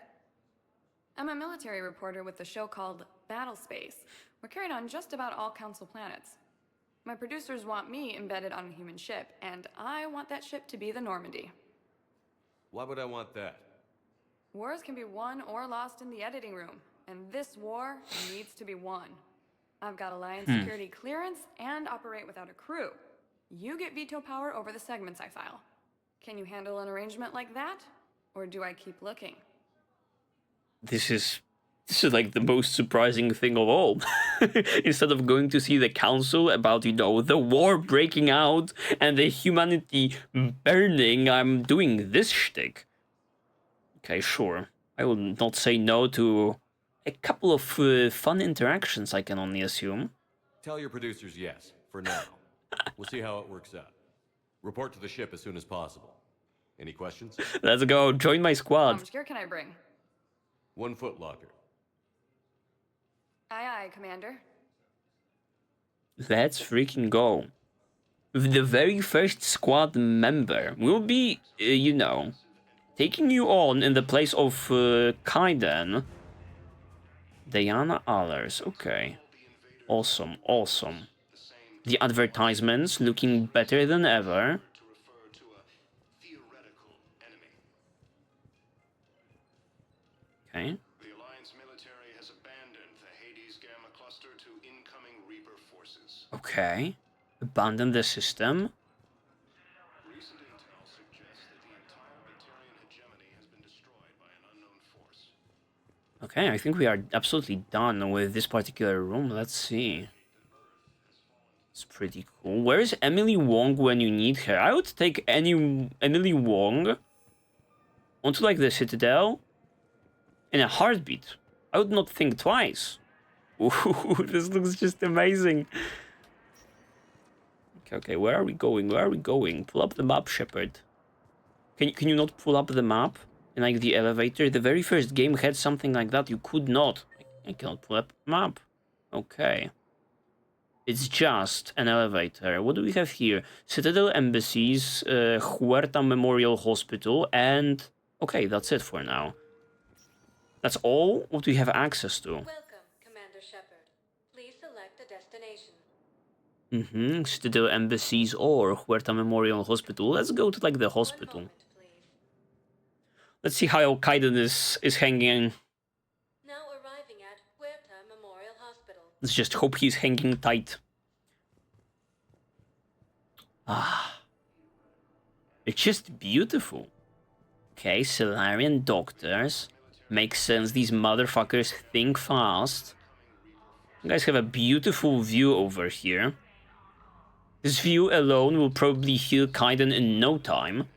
I'm a military reporter with the show called Battle Space. We're carried on just about all Council planets. My producers want me embedded on a human ship, and I want that ship to be the Normandy. Why would I want that? Wars can be won or lost in the editing room, and this war needs to be won. I've got Alliance security clearance and operate without a crew. You get veto power over the segments I file. Can you handle an arrangement like that? Or do I keep looking? This is like the most surprising thing of all. Instead of going to see the Council about, you know, the war breaking out and the humanity burning, I'm doing this shtick. Okay, sure. I will not say no to a couple of fun interactions, I can only assume. Tell your producers yes, for now. We'll see how it works out. Report to the ship as soon as possible. Any questions? Let's go. Join my squad. How much gear can I bring? 1 foot locker. Aye, aye, Commander. Let's freaking go. The very first squad member will be, you know, taking you on in the place of Kaiden. Diana Allers. Okay. Awesome, awesome. The advertisements looking better than ever. Okay. The Alliance military has abandoned the Hades Gamma cluster to incoming Reaper forces. Okay. Abandon the system. Recent intel suggests that the entire Batarian hegemony has been destroyed by an unknown force. Okay, I think we are absolutely done with this particular room. Let's see. It's pretty cool. Where is Emily Wong when you need her? I would take any Emily Wong onto like the Citadel in a heartbeat. I would not think twice. Ooh, this looks just amazing. Okay, where are we going? Where are we going? Pull up the map, Shepard. Can you not pull up the map in like the elevator? The very first game had something like that. You could not. I cannot pull up map. Okay. It's just an elevator. What do we have here? Citadel Embassies, Huerta Memorial Hospital, and... Okay, that's it for now. That's all what we have access to. Welcome, Commander Shepard. Please select a destination. Citadel Embassies or Huerta Memorial Hospital. Let's go to like the hospital. Let's see how Kaiden is hanging. Now arriving at Huerta Memorial Hospital. Let's just hope he's hanging tight. Ah. It's just beautiful. Okay, Solarian doctors. Makes sense, these motherfuckers think fast. You guys have a beautiful view over here. This view alone will probably heal Kaiden in no time.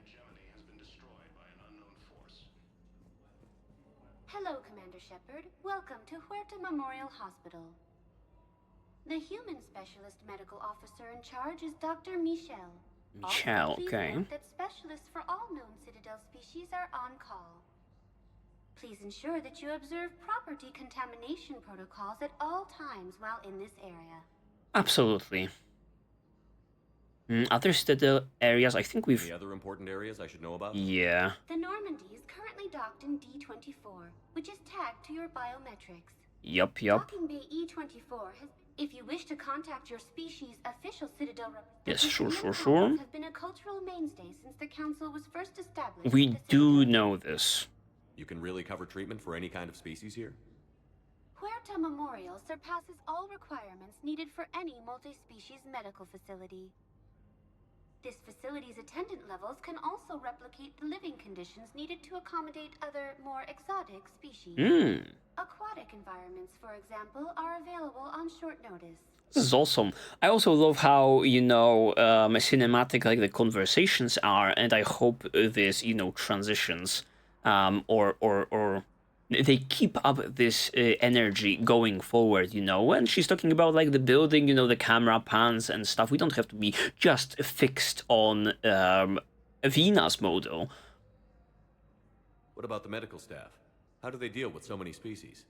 Hello, Commander Shepard. Welcome to Huerta Memorial Hospital. The human specialist medical officer in charge is Dr. Michelle. Michelle, okay. Note that specialists for all known Citadel species are on call. Please ensure that you observe proper decontamination protocols at all times while in this area. Absolutely. Other Citadel areas, I think we've... Any other important areas I should know about? Yeah. The Normandy is currently docked in D24, which is tagged to your biometrics. Yup. Docking Bay E24 has... If you wish to contact your species' official Citadel Yes, sure. have been a cultural mainstay since the Council was first established. We do know this. You can really cover treatment for any kind of species here? Huerta Memorial surpasses all requirements needed for any multi-species medical facility. This facility's attendant levels can also replicate the living conditions needed to accommodate other, more exotic species. Aquatic environments, for example, are available on short notice. This is awesome. I also love how, cinematic like the conversations are, and I hope this, transitions, or they keep up this energy going forward, When she's talking about like the building, the camera pans and stuff, we don't have to be just fixed on Vina's model. What about the medical staff? How do they deal with so many species?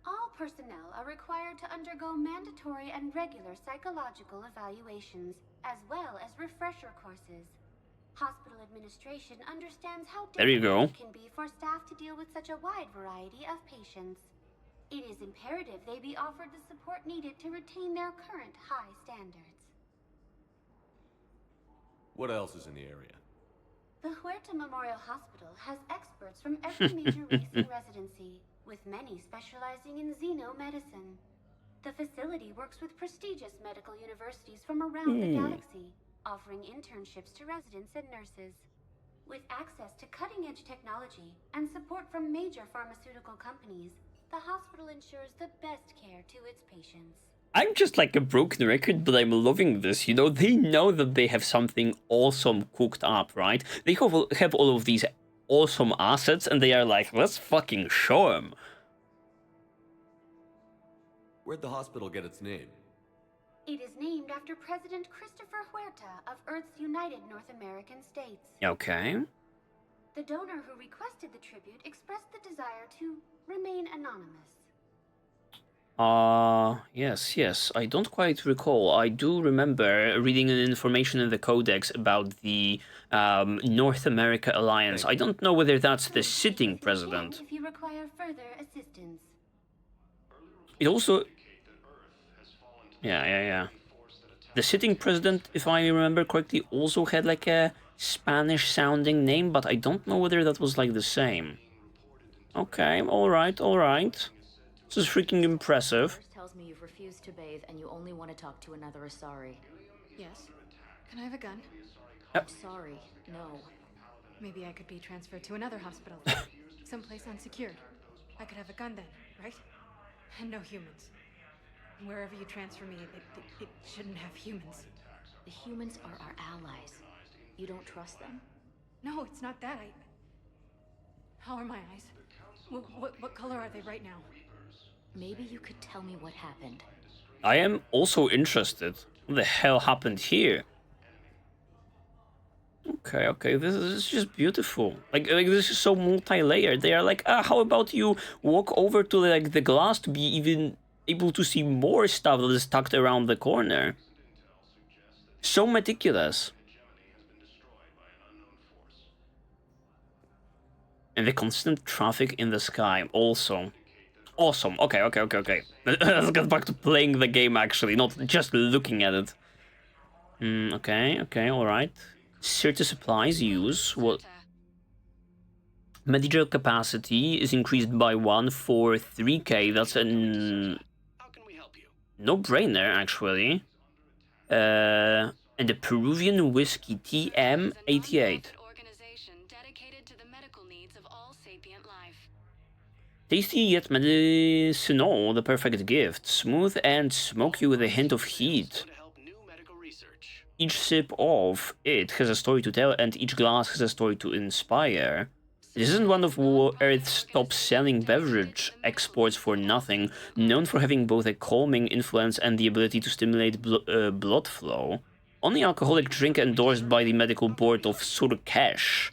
All personnel are required to undergo mandatory and regular psychological evaluations, as well as refresher courses. Hospital administration understands how difficult it can be for staff to deal with such a wide variety of patients. It is imperative they be offered the support needed to retain their current high standards. What else is in the area? The Huerta Memorial Hospital has experts from every major race in residency, with many specializing in xenomedicine. The facility works with prestigious medical universities from around the galaxy, offering internships to residents and nurses. With access to cutting-edge technology and support from major pharmaceutical companies, the hospital ensures the best care to its patients. I'm just like a broken record, but I'm loving this, They know that they have something awesome cooked up, right? They have all of these awesome assets, and they are like, let's fucking show them. Where'd the hospital get its name? It is named after President Christopher Huerta of Earth's United North American States. Okay. The donor who requested the tribute expressed the desire to remain anonymous. Yes, I don't quite recall. I do remember reading an information in the Codex about the North America Alliance. I don't know whether that's the sitting president. If you require further assistance. It also... Yeah. The sitting president, if I remember correctly, also had like a Spanish-sounding name, but I don't know whether that was like the same. Okay, alright. This is freaking impressive. Tells me you've refused to bathe and you only want to talk to another Asari. Yes. Can I have a gun? Sorry, no. Maybe I could be transferred to another hospital. Someplace unsecured. I could have a gun then, right? And no humans. Wherever you transfer me, it shouldn't have humans. The humans are our allies. You don't trust them? No, it's not that. How are my eyes? What color are they right now? Maybe you could tell me what happened. I am also interested. What the hell happened here? Okay, this is just beautiful. Like this is so multi-layered. They are like, how about you walk over to like the glass to be even able to see more stuff that is tucked around the corner. So meticulous. And the constant traffic in the sky also. Awesome. Okay. Let's get back to playing the game actually, not just looking at it. Okay, alright. Certain supplies use what? Medical capacity is increased by 1 for 3k. That's a no-brainer actually. And the Peruvian whiskey TM88. Tasty yet medicinal, the perfect gift. Smooth and smoky with a hint of heat. Each sip of it has a story to tell, and each glass has a story to inspire. This isn't one of Earth's top-selling beverage exports for nothing, known for having both a calming influence and the ability to stimulate blood flow. Only alcoholic drink endorsed by the medical board of Surkesh.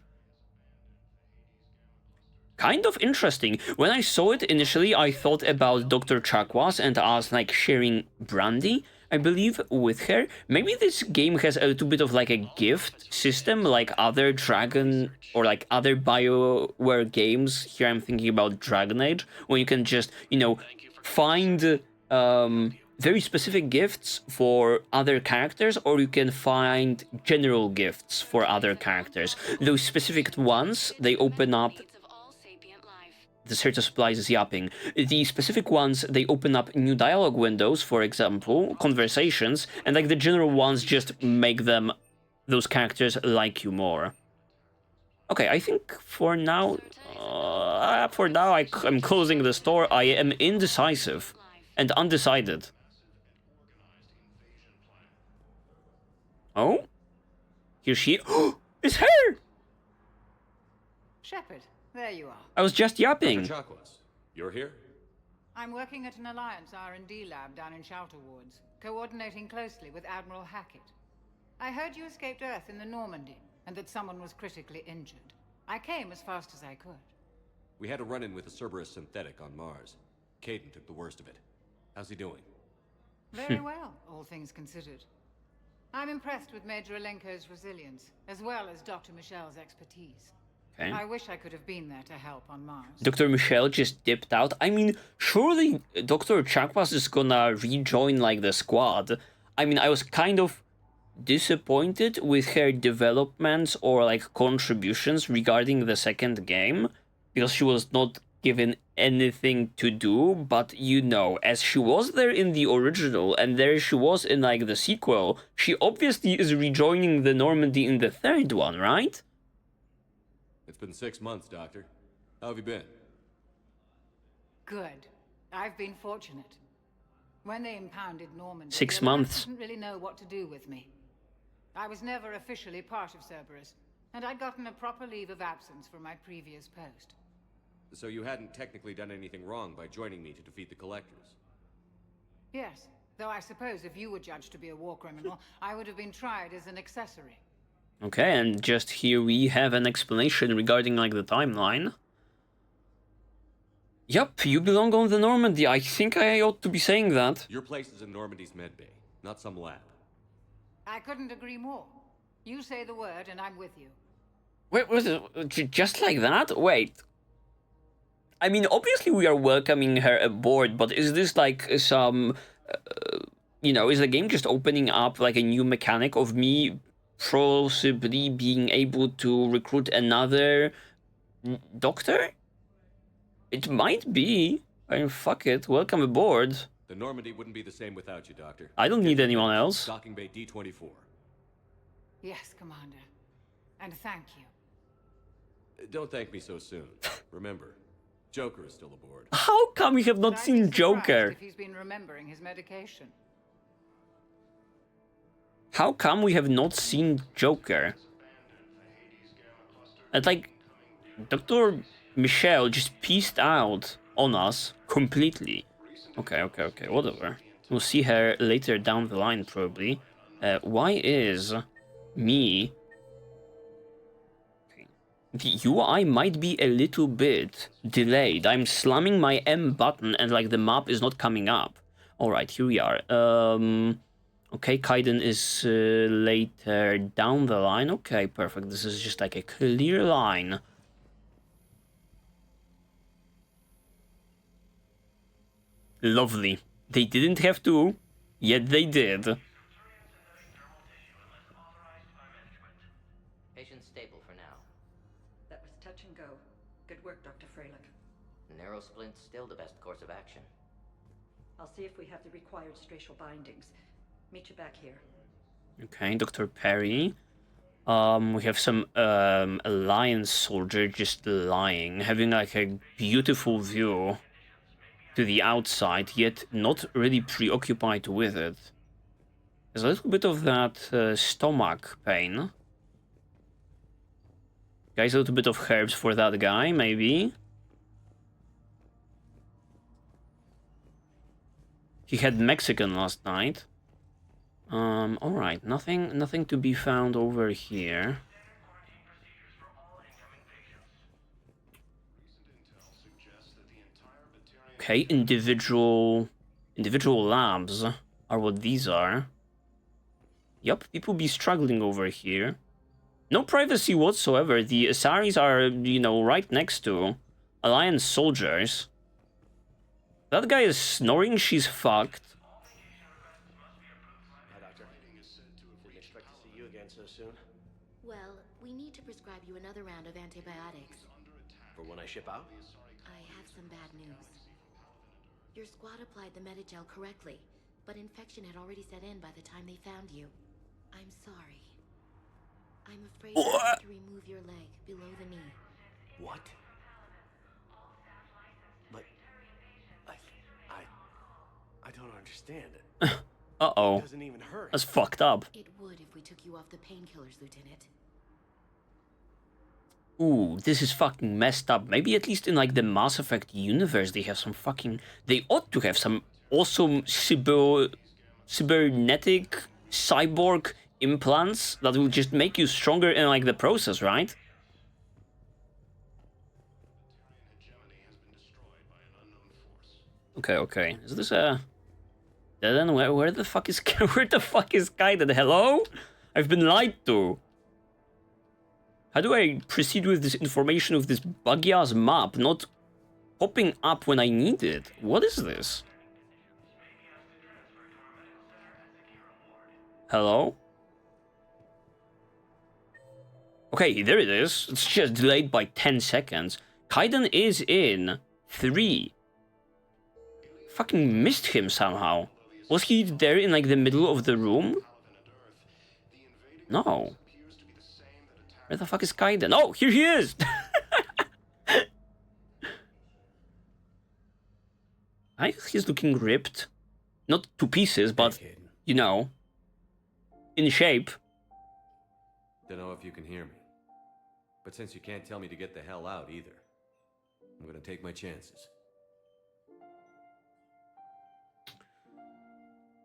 Kind of interesting. When I saw it initially, I thought about Dr. Chakwas and us like sharing brandy, I believe, with her. Maybe this game has a little bit of like a gift system like other Dragon or like other BioWare games. Here I'm thinking about Dragon Age, where you can just, you know, find very specific gifts for other characters, or you can find general gifts for other characters. Those specific ones, they open up. The certain supplies is yapping. The specific ones, they open up new dialogue windows, for example, conversations, and like the general ones just make them, those characters, like you more. Okay, I think for now, I'm closing the store. I am indecisive and undecided. Oh? Here she... It's her! Shepard. There you are. I was just yapping. Dr. Chakwas, you're here? I'm working at an Alliance R&D lab down in Shelter Wards, coordinating closely with Admiral Hackett. I heard you escaped Earth in the Normandy, and that someone was critically injured. I came as fast as I could. We had a run-in with a Cerberus synthetic on Mars. Caden took the worst of it. How's he doing? Very well, all things considered. I'm impressed with Major Alenko's resilience, as well as Dr. Michel's expertise. Okay. I wish I could have been there to help on Mars. Dr. Michel just dipped out. I mean, surely Dr. Chakwas is gonna rejoin, like, the squad. I mean, I was kind of disappointed with her developments or, like, contributions regarding the second game, because she was not given anything to do, but, you know, as she was there in the original, and there she was in, like, the sequel, she obviously is rejoining the Normandy in the third one, right? It's been 6 months, Doctor. How have you been? Good. I've been fortunate. When they impounded Normandy, 6 the months. didn't really know what to do with me. I was never officially part of Cerberus, and I'd gotten a proper leave of absence from my previous post. So you hadn't technically done anything wrong by joining me to defeat the Collectors? Yes, though I suppose if you were judged to be a war criminal, I would have been tried as an accessory. Okay, and just here we have an explanation regarding, like, the timeline. Yup, you belong on the Normandy. I think I ought to be saying that. Your place is in Normandy's medbay, not some lab. I couldn't agree more. You say the word and I'm with you. Wait, was it just like that? Wait. I mean, obviously we are welcoming her aboard, but is this like some, you know, is the game just opening up like a new mechanic of me possibly being able to recruit another doctor? It might be. I mean, fuck it. Welcome aboard. The Normandy wouldn't be the same without you, Doctor. I don't need anyone else. Docking Bay D-24. Yes, Commander. And thank you. Don't thank me so soon. Remember, Joker is still aboard. How come we have not But I'd seen be surprised Joker? if he's been remembering his medication. How come we have not seen Joker? And like, Dr. Michelle just pieced out on us completely. Okay, whatever. We'll see her later down the line, probably. Why is me... The UI might be a little bit delayed. I'm slamming my M button and like the map is not coming up. Alright, here we are. Okay, Kaiden is later down the line. Okay, perfect. This is just like a clear line. Lovely. They didn't have to, yet they did. Patient stable for now. That was touch and go. Good work, Dr. Freilich. Narrow splint's still the best course of action. I'll see if we have the required stracial bindings. Meet you back here. Okay, Dr. Perry. We have some Alliance soldier just lying, having like a beautiful view to the outside, yet not really preoccupied with it. There's a little bit of that stomach pain. Guys, a little bit of herbs for that guy, maybe. He had Mexican last night. Alright, nothing to be found over here. Okay, individual labs are what these are. Yup, people be struggling over here. No privacy whatsoever. The Asaris are, you know, right next to Alliance soldiers. That guy is snoring, she's fucked. Hi, Doctor. Didn't expect to see you again so soon. Well, we need to prescribe you another round of antibiotics. For when I ship out? I have some bad news. Your squad applied the Medigel correctly, but infection had already set in by the time they found you. I'm sorry. I'm afraid I have to remove your leg below the knee. What? But I don't understand it. Uh-oh. It doesn't even hurt. That's fucked up. It would if we took you off the painkillers, Lieutenant. Ooh, this is fucking messed up. Maybe at least in like the Mass Effect universe they have some fucking... They ought to have some awesome cybernetic cyborg implants that will just make you stronger in like the process, right? Okay. Is this a... Then where the fuck is... Where the fuck is Kaiden? Hello? I've been lied to. How do I proceed with this information of this buggy-ass map not popping up when I need it? What is this? Hello? Okay, there it is. It's just delayed by 10 seconds. Kaiden is in 3. Fucking missed him somehow. Was he there in like the middle of the room? No. Where the fuck is Kaiden? Oh, here he is! He's looking ripped. Not to pieces, but, you know, in shape. Don't know if you can hear me. But since you can't tell me to get the hell out either, I'm gonna take my chances.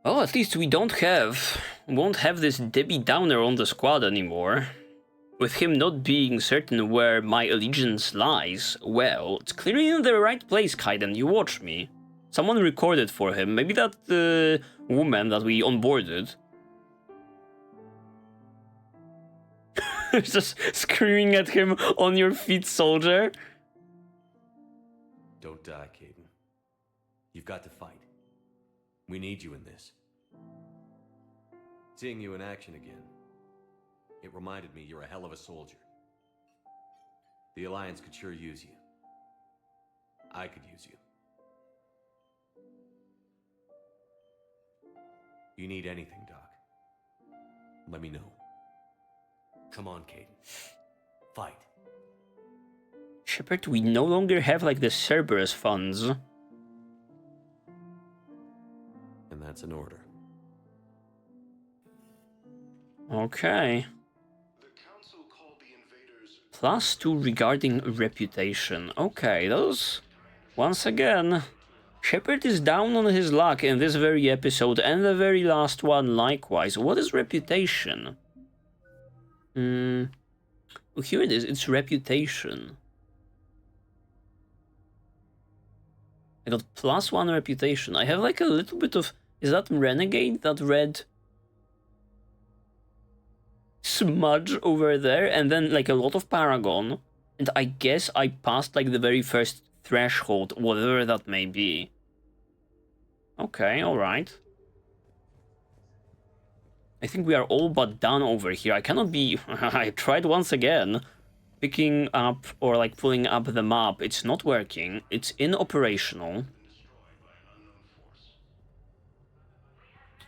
Well, at least we won't have this Debbie Downer on the squad anymore. With him not being certain where my allegiance lies, well, it's clearly in the right place, Kaiden, you watch me. Someone recorded for him, maybe that woman that we onboarded. Just screaming at him, on your feet, soldier. Don't die, Kaiden. You've got to fight. We need you in this. Seeing you in action again, it reminded me you're a hell of a soldier. The Alliance could sure use you. I could use you. You need anything, Doc. Let me know. Come on, Kaiden. Fight. Shepard, we no longer have like the Cerberus funds. And that's an order. Okay. +2 regarding reputation. Okay, those... Once again, Shepard is down on his luck in this very episode, and the very last one likewise. What is reputation? Oh, here it is, it's reputation. I got +1 reputation. I have like a little bit of... Is that Renegade? That red... smudge over there, and then like a lot of Paragon, and I guess I passed like the very first threshold, whatever that may be. Okay, alright. I think we are all but done over here. I cannot be... I tried once again picking up or like pulling up the map. It's not working. It's inoperational.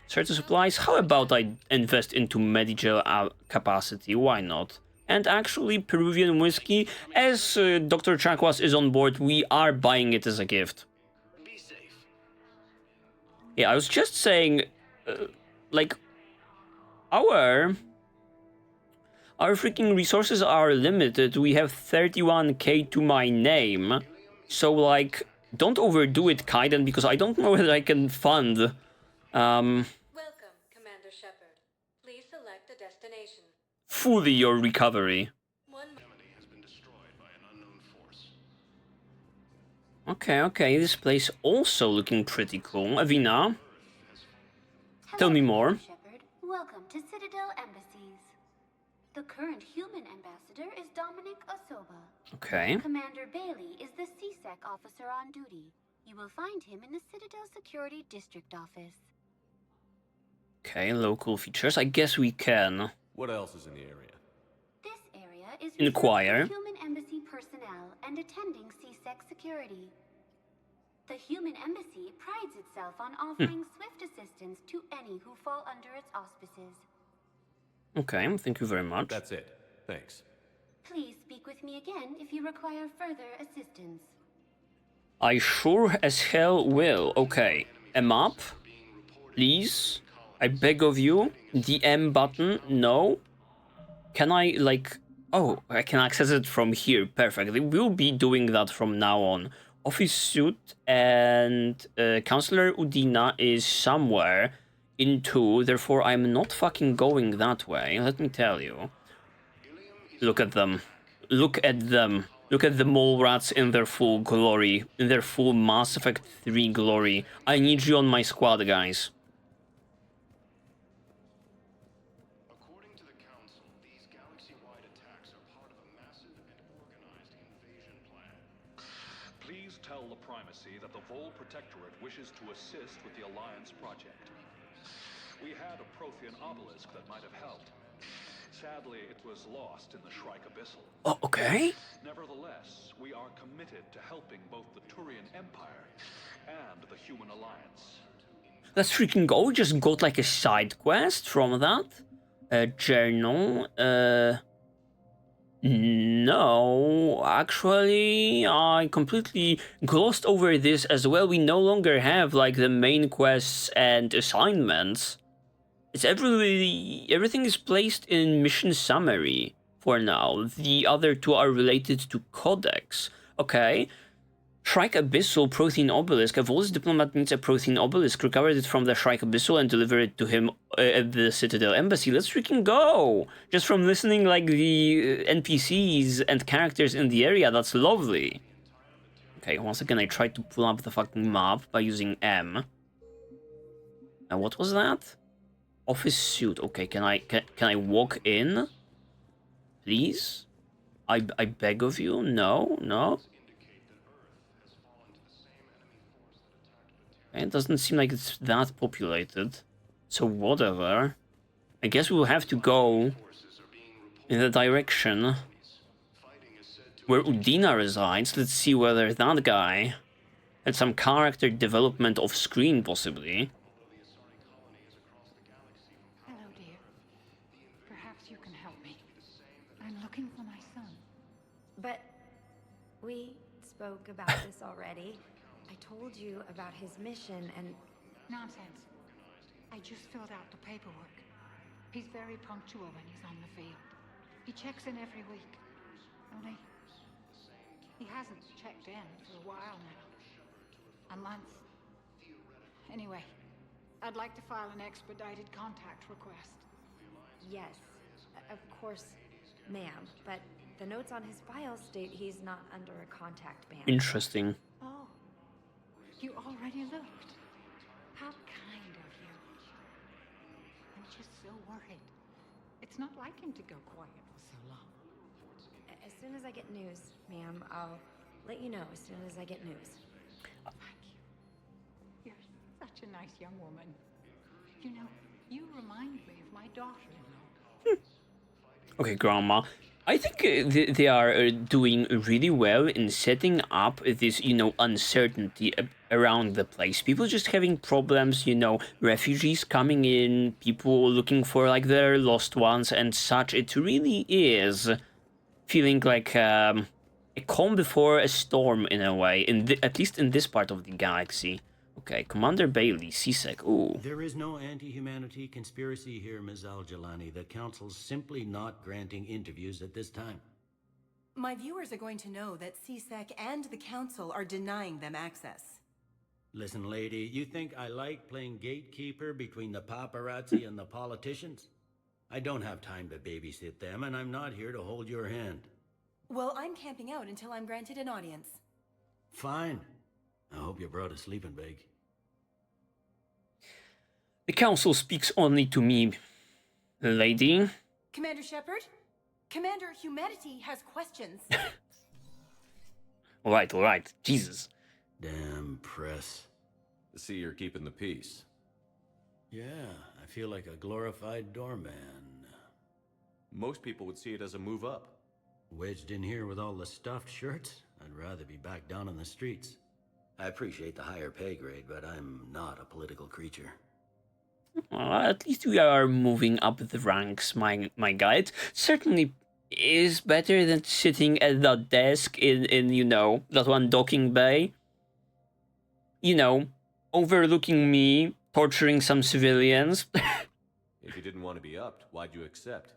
Certain supplies. How about I invest into medical capacity? Why not? And actually, Peruvian whiskey, as Dr. Chakwas is on board, we are buying it as a gift. Yeah, I was just saying, like, our freaking resources are limited. We have 31k to my name. So, like, don't overdo it, Kaiden, because I don't know whether I can fund... Welcome, Commander Shepard. Please select a destination. fully your recovery. Okay, this place also looking pretty cool. Avina, tell me more. Shepard. Welcome to Citadel Embassies. The current human ambassador is Dominic Osoba. Okay. Commander Bailey is the CSEC officer on duty. You will find him in the Citadel Security District office. Okay, local features. I guess we can. What else is in the area? This area is Inquire. reserved for human embassy personnel and attending CSEC security. The human embassy prides itself on offering swift assistance to any who fall under its auspices. Okay, thank you very much. That's it. Thanks. Please speak with me again if you require further assistance. I sure as hell will. Okay, a map, please. I beg of you. The M button, no. Can I, like... Oh, I can access it from here. Perfect. We'll be doing that from now on. Office suit and Counselor Udina is somewhere in 2. Therefore, I'm not fucking going that way. Let me tell you. Look at them. Look at them. Look at the mole rats in their full glory. In their full Mass Effect 3 glory. I need you on my squad, guys. Wishes to assist with the Alliance project. We had a Prothean obelisk that might have helped. Sadly, it was lost in the Shrike Abyssal. Oh, okay. Nevertheless, we are committed to helping both the Turian Empire and the Human Alliance. Let's freaking go. We just got like a side quest from that. Journal. No, actually, I completely glossed over this as well. We no longer have, like, the main quests and assignments. It's everything is placed in mission summary for now. The other 2 are related to Codex. Okay. Shrike Abyssal Prothean Obelisk. A Volus diplomat needs a Prothean Obelisk. Recovered it from the Shrike Abyssal and deliver it to him at the Citadel Embassy. Let's freaking go! Just from listening like the NPCs and characters in the area, that's lovely. Okay, once again I tried to pull up the fucking map by using M. And what was that? Office suit. Okay, can I walk in? Please? I beg of you? No? It doesn't seem like it's that populated. So whatever. I guess we'll have to go in the direction where Udina resides. Let's see whether that guy had some character development off screen, possibly. Hello, dear. Perhaps you can help me. I'm looking for my son. But We spoke about this already. I told you about his mission and... Nonsense. I just filled out the paperwork. He's very punctual when he's on the field. He checks in every week. Only... he hasn't checked in for a while now. A month. Anyway, I'd like to file an expedited contact request. Yes, of course, ma'am. But the notes on his file state he's not under a contact ban. Interesting. Oh, you already looked. How kind of you. I'm just so worried. It's not like him to go quiet for so long. As soon as I get news, ma'am, I'll let you know as soon as I get news. Thank you. You're such a nice young woman. You know, you remind me of my daughter-in-law. Okay, Grandma. I think they are doing really well in setting up this, uncertainty around the place. People just having problems, refugees coming in, people looking for, like, their lost ones and such. It really is feeling like a calm before a storm, in a way, at least in this part of the galaxy. Okay, Commander Bailey, CSEC, ooh. There is no anti-humanity conspiracy here, Ms. Al-Jalani. The Council's simply not granting interviews at this time. My viewers are going to know that CSEC and the Council are denying them access. Listen, lady, you think I like playing gatekeeper between the paparazzi and the politicians? I don't have time to babysit them, and I'm not here to hold your hand. Well, I'm camping out until I'm granted an audience. Fine. I hope you brought a sleeping bag. The Council speaks only to me, lady. Commander Shepard? Commander Humanity has questions. Alright, Jesus. Damn press. I see you're keeping the peace. Yeah, I feel like a glorified doorman. Most people would see it as a move up. Wedged in here with all the stuffed shirts? I'd rather be back down on the streets. I appreciate the higher pay grade, but I'm not a political creature. At least we are moving up the ranks, my guy. It certainly is better than sitting at that desk in that one docking bay. Overlooking me, torturing some civilians. If you didn't want to be upped, why'd you accept?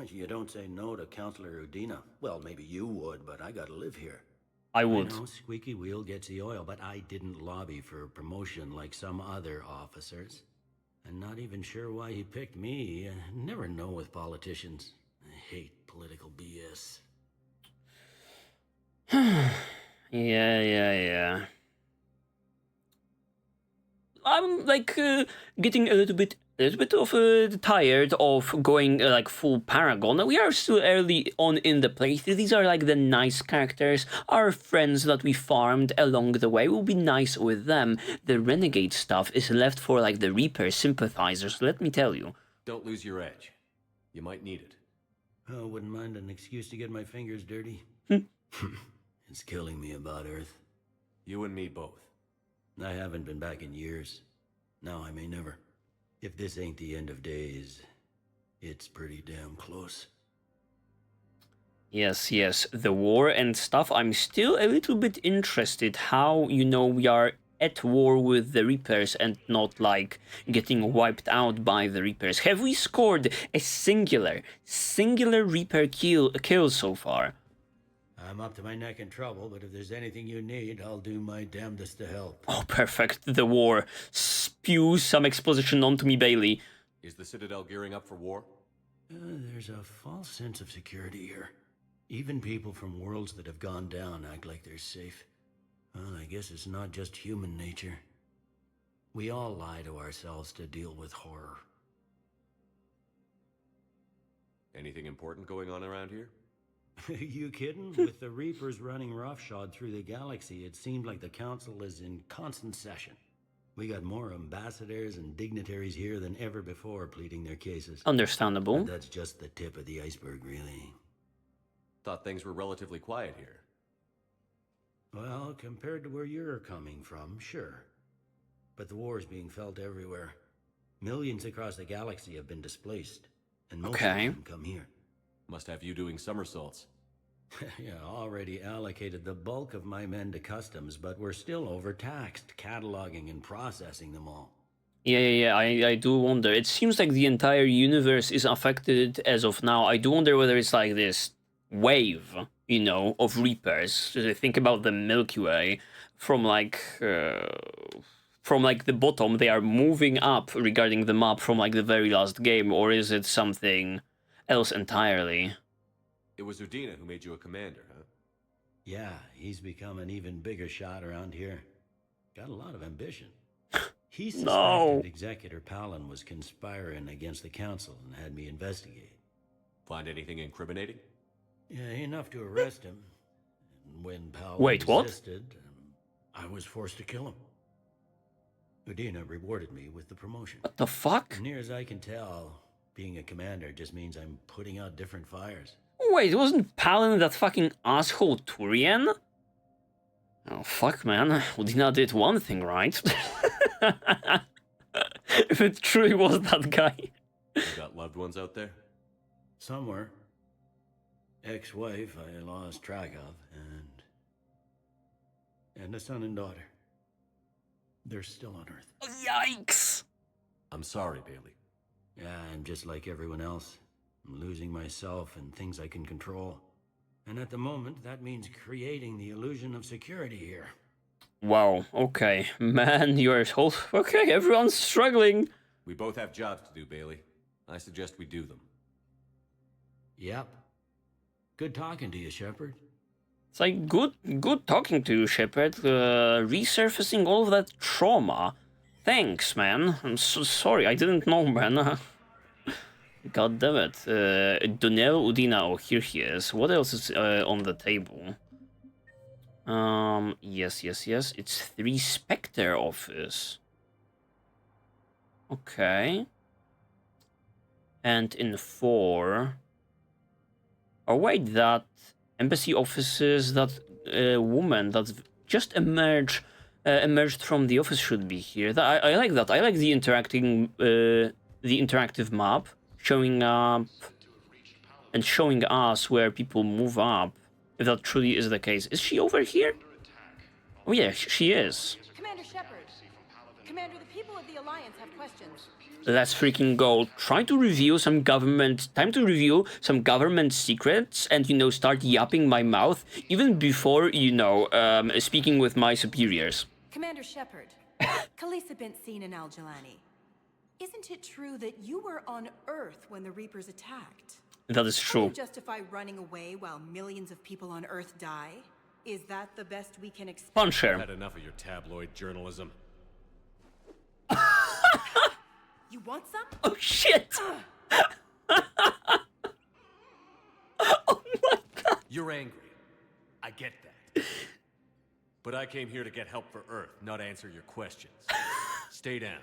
You don't say no to Counselor Udina. Well, maybe you would, but I gotta live here. I would. I know squeaky wheel gets the oil, but I didn't lobby for promotion like some other officers. I'm not even sure why he picked me. I never know with politicians. I hate political BS. Yeah. I'm getting a little bit tired of going full Paragon. We are still early on in the playthrough. These are the nice characters, our friends that we farmed along the way. We'll be nice with them. The renegade stuff is left for the Reaper sympathizers, let me tell you. Don't lose your edge. You might need it. Oh, wouldn't mind an excuse to get my fingers dirty. It's killing me about Earth. You and me both. I haven't been back in years. Now I may never. If this ain't the end of days, it's pretty damn close. Yes, the war and stuff. I'm still a little bit interested how, we are at war with the Reapers and not, getting wiped out by the Reapers. Have we scored a singular Reaper kill so far? I'm up to my neck in trouble, but if there's anything you need, I'll do my damnedest to help. Oh, perfect. The war. Spew some exposition onto me, Bailey. Is the Citadel gearing up for war? There's a false sense of security here. Even people from worlds that have gone down act like they're safe. Well, I guess it's not just human nature. We all lie to ourselves to deal with horror. Anything important going on around here? You kidding? With the Reapers running roughshod through the galaxy, it seemed like the Council is in constant session. We got more ambassadors and dignitaries here than ever before pleading their cases. Understandable. But that's just the tip of the iceberg, really. Thought things were relatively quiet here. Well, compared to where you're coming from, sure. But the war is being felt everywhere. Millions across the galaxy have been displaced, and most of them come here. Must have you doing somersaults. Yeah, already allocated the bulk of my men to customs, but we're still overtaxed, cataloging and processing them all. Yeah, I do wonder. It seems like the entire universe is affected as of now. I do wonder whether it's like this wave, you know, of Reapers. Think about the Milky Way from like the bottom. They are moving up regarding the map from like the very last game, or is it something else entirely? It was Udina who made you a commander, huh? Yeah, he's become an even bigger shot around here. Got a lot of ambition. He suspected Executor Palin was conspiring against the Council and had me investigate. Find anything incriminating? Yeah, enough to arrest him. And when Palin resisted, I was forced to kill him. Udina rewarded me with the promotion. What the fuck? Near as I can tell, being a commander just means I'm putting out different fires. Wait, wasn't Palin that fucking asshole Turian? Oh, fuck, man. Udina did one thing right. If it truly was that guy. You got loved ones out there? Somewhere. Ex-wife I lost track of, and a son and daughter. They're still on Earth. Yikes! I'm sorry, Bailey. Yeah, I'm just like everyone else. I'm losing myself and things I can control. And at the moment, that means creating the illusion of security here. Wow, okay. Man, you're whole... Okay, everyone's struggling. We both have jobs to do, Bailey. I suggest we do them. Yep. Good talking to you, Shepard. It's like, good talking to you, Shepard. Resurfacing all of that trauma. Thanks, man. I'm so sorry, I didn't know, man. God damn it. Donnell Udina, oh, here he is. What else is on the table? Yes. It's 3 Spectre office. Okay. And in 4... Oh, wait, that embassy offices, that woman that just emerged from the office should be here. I like that. I like the interactive map showing up and showing us where people move up, if that truly is the case. Is she over here? Oh yeah, she is. Commander Shepard. Commander, the people of the Alliance have questions. Let's freaking go. Time to reveal some government secrets and, you know, start yapping my mouth even before, you know, speaking with my superiors. Commander Shepard, Khaleesa bint Seen and Al-Jalani. Isn't it true that you were on Earth when the Reapers attacked? That is true. How do you justify running away while millions of people on Earth die? Is that the best we can expect? Punch her. I've had enough of your tabloid journalism. You want some? Oh shit! Oh my god! You're angry. I get that. But I came here to get help for Earth, not answer your questions. Stay down.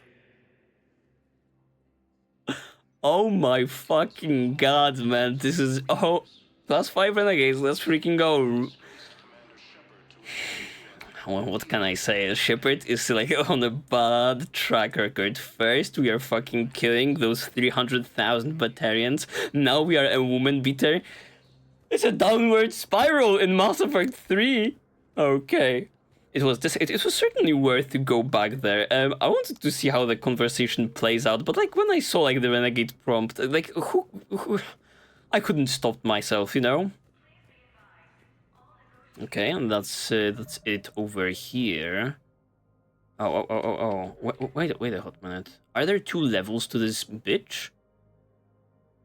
Oh my fucking god, man. This is... Oh, +5 renegades. Let's freaking go. What can I say? Shepard is like on a bad track record. First, we are fucking killing those 300,000 Batarians. Now we are a woman beater. It's a downward spiral in Mass Effect 3. Okay. It was certainly worth to go back there. I wanted to see how the conversation plays out, but like when I saw like the renegade prompt, like who I couldn't stop myself, you know. Okay, and that's it over here. Oh. Wait a hot minute. Are there 2 levels to this bitch?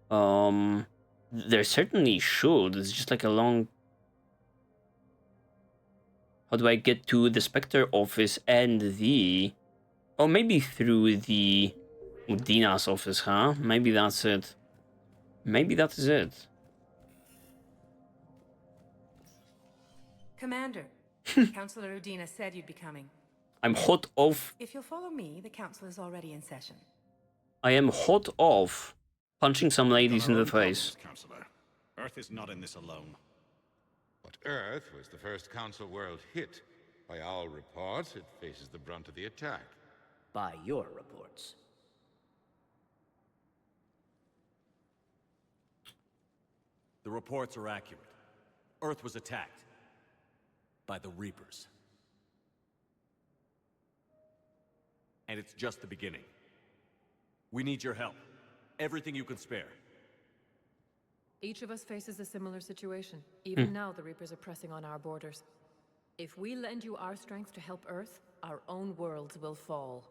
There certainly should. It's just like a long... How do I get to the Spectre office and the... Oh, maybe through the Udina's office, huh? Maybe that's it. Maybe that is it. Commander, Councillor Udina said you'd be coming. I'm hot off... If you'll follow me, the council is already in session. I am hot off punching some ladies in the face. Councillor. Earth is not in this alone. But Earth was the first Council world hit. By our reports, it faces the brunt of the attack. By your reports. The reports are accurate. Earth was attacked by the Reapers. And it's just the beginning. We need your help. Everything you can spare. Each of us faces a similar situation. Even now, the Reapers are pressing on our borders. If we lend you our strength to help Earth, our own worlds will fall.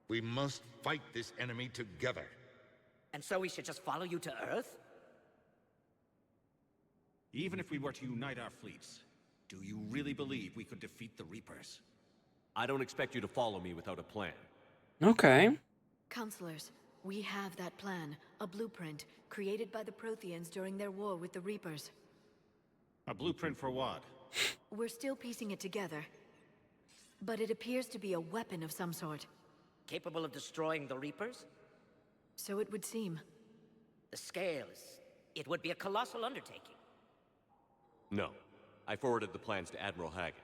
We must fight this enemy together. And so we should just follow you to Earth? Even if we were to unite our fleets, do you really believe we could defeat the Reapers? I don't expect you to follow me without a plan. Okay. Counselors, we have that plan. A blueprint created by the Protheans during their war with the Reapers. A blueprint for what? We're still piecing it together. But it appears to be a weapon of some sort. Capable of destroying the Reapers? So it would seem. The scale is... it would be a colossal undertaking. No. I forwarded the plans to Admiral Haggett.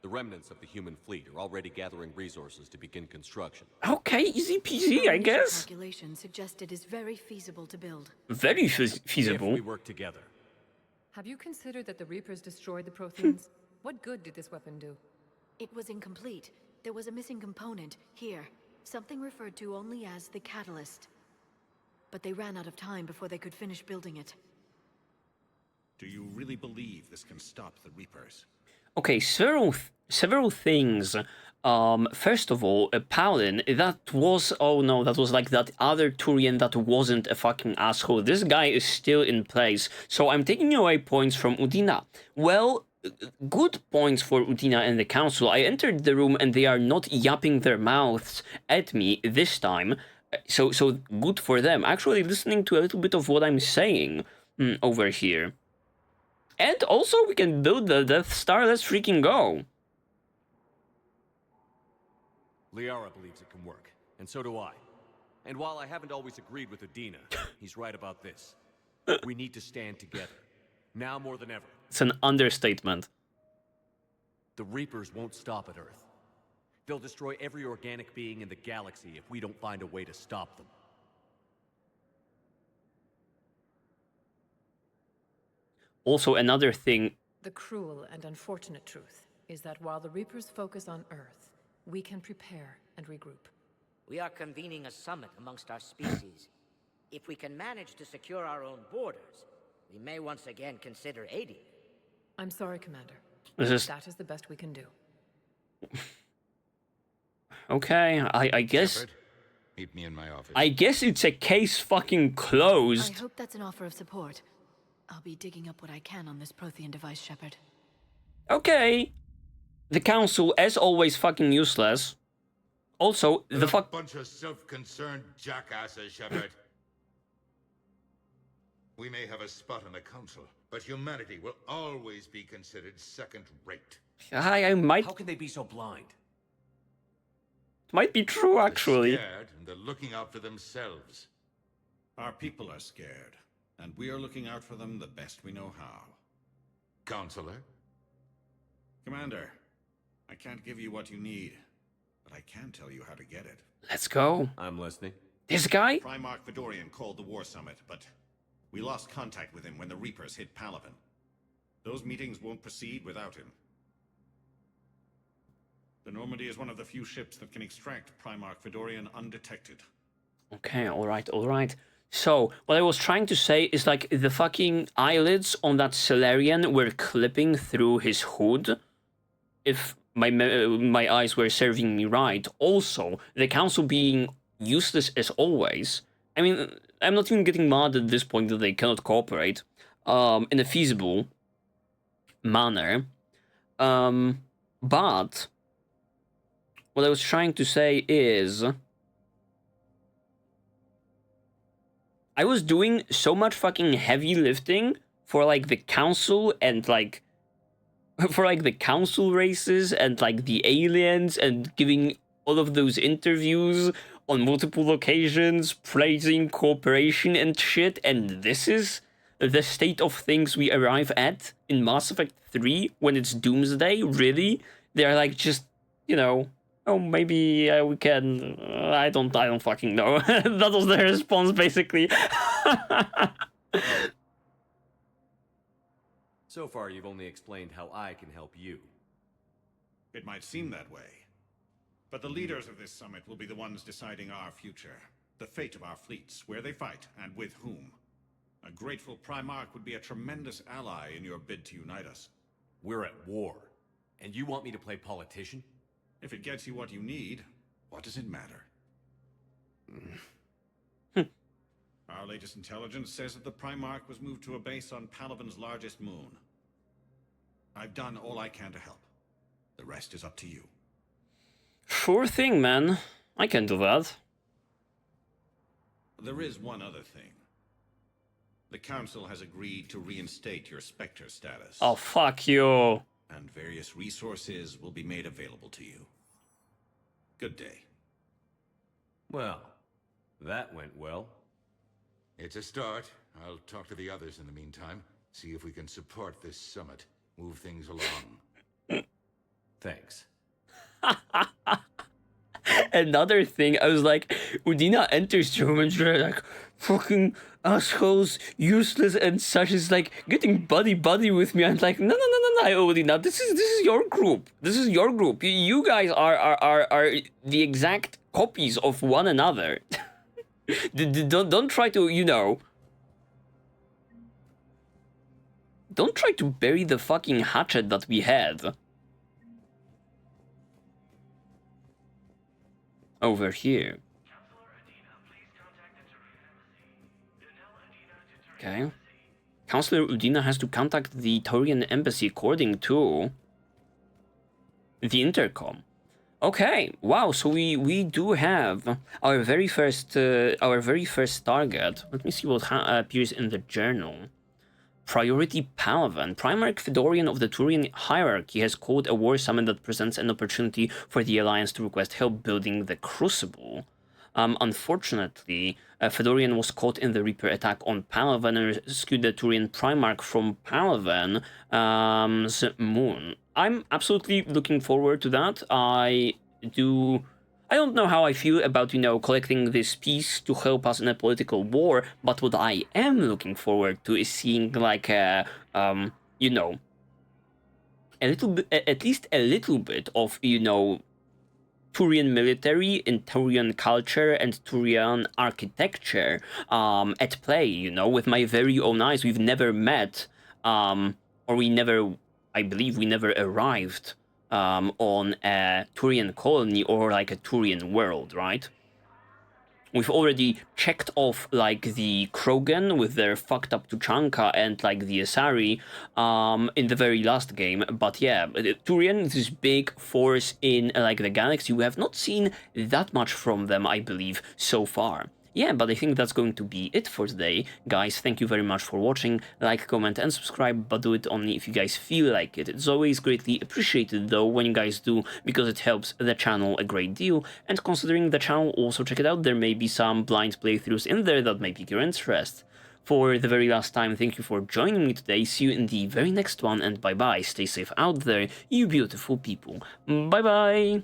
The remnants of the human fleet are already gathering resources to begin construction. Okay, easy peasy, I guess. Calculation suggests it is very feasible to build. Very feasible. If we work together. Have you considered that the Reapers destroyed the Protheans? What good did this weapon do? It was incomplete. There was a missing component, here. Something referred to only as the catalyst. But they ran out of time before they could finish building it. Do you really believe this can stop the Reapers? Okay, several things. First of all, Paladin, that was... oh no, that was like that other Turian that wasn't a fucking asshole. This guy is still in place. So I'm taking away points from Udina. Well, good points for Udina and the Council. I entered the room and they are not yapping their mouths at me this time. So good for them. Actually listening to a little bit of what I'm saying over here. And also we can build the Death Star. Let's freaking go. Liara believes it can work, and so do I. And while I haven't always agreed with Udina, he's right about this. We need to stand together, now more than ever. It's an understatement. The Reapers won't stop at Earth. They'll destroy every organic being in the galaxy if we don't find a way to stop them. Also, another thing... The cruel and unfortunate truth is that while the Reapers focus on Earth, we can prepare and regroup. We are convening a summit amongst our species. If we can manage to secure our own borders, we may once again consider aiding. I'm sorry, Commander. That is the best we can do. Okay, I guess... Shepard, meet me in my office. I guess it's a case fucking closed. I hope that's an offer of support. I'll be digging up what I can on this Prothean device, Shepard. Okay. The Council, as always, fucking useless. Also, the fuck... bunch of self-concerned jackasses, Shepard. We may have a spot on the Council, but humanity will always be considered second-rate. I might... How can they be so blind? Might be true, actually. They're scared, and they're looking out for themselves. Our people are scared, and we are looking out for them the best we know how. Counselor? Commander, I can't give you what you need, but I can tell you how to get it. Let's go. I'm listening. This guy? Primarch Vidorian called the War Summit, but we lost contact with him when the Reapers hit Palaven. Those meetings won't proceed without him. The Normandy is one of the few ships that can extract Primarch Vidorian undetected. Okay, alright. So, what I was trying to say is like the fucking eyelids on that Salarian were clipping through his hood. If my eyes were serving me right. Also, the Council being useless as always. I mean, I'm not even getting mad at this point that they cannot cooperate in a feasible manner. But what I was trying to say is I was doing so much fucking heavy lifting for like the Council and like for like the Council races and like the aliens and giving all of those interviews on multiple occasions, praising cooperation and shit, and this is the state of things we arrive at in Mass Effect 3 when it's Doomsday? Really? They're like just, you know, oh, maybe we can... I don't fucking know. That was their response, basically. So far, you've only explained how I can help you. It might seem that way. But the leaders of this summit will be the ones deciding our future. The fate of our fleets, where they fight, and with whom. A grateful Primarch would be a tremendous ally in your bid to unite us. We're at war. And you want me to play politician? If it gets you what you need, what does it matter? Our latest intelligence says that the Primarch was moved to a base on Palaven's largest moon. I've done all I can to help. The rest is up to you. Sure thing, man. I can do that. There is one other thing. The Council has agreed to reinstate your Spectre status. Oh, fuck you. And various resources will be made available to you. Good day. Well, that went well. It's a start. I'll talk to the others in the meantime. See if we can support this summit. Move things along. Thanks. Another thing, I was like, Udina enters the room and she's like, fucking assholes, useless and such, is like getting buddy with me. I'm like, no, Udina, this is your group. This is your group. You guys are the exact copies of one another. Don't try to, you know. Don't try to bury the fucking hatchet that we had. Over here. Okay. Counselor Udina has to contact the Turian embassy according to the intercom. Okay, wow, so we do have our very first target. Let me see what appears in the journal. Priority Palaven. Primarch Fedorian of the Turian hierarchy has called a war summit that presents an opportunity for the Alliance to request help building the Crucible. Unfortunately, Fedorian was caught in the Reaper attack on Palaven and rescued the Turian Primarch from Palaven's moon. I'm absolutely looking forward to that. I don't know how I feel about, you know, collecting this piece to help us in a political war, but what I am looking forward to is seeing, like, you know, a little bit, at least a little bit of, you know, Turian military and Turian culture and Turian architecture at play, you know, with my very own eyes. We've never met, or I believe we never arrived on a Turian colony or like a Turian world, right? We've already checked off like the Krogan with their fucked up Tuchanka and like the Asari in the very last game, but yeah, Turian is this big force in like the galaxy. We have not seen that much from them, I believe, so far. Yeah, but I think that's going to be it for today. Guys, thank you very much for watching. Like, comment, and subscribe, but do it only if you guys feel like it. It's always greatly appreciated, though, when you guys do, because it helps the channel a great deal. And considering the channel, also check it out. There may be some blind playthroughs in there that may pique your interest. For the very last time, thank you for joining me today. See you in the very next one, and bye-bye. Stay safe out there, you beautiful people. Bye-bye.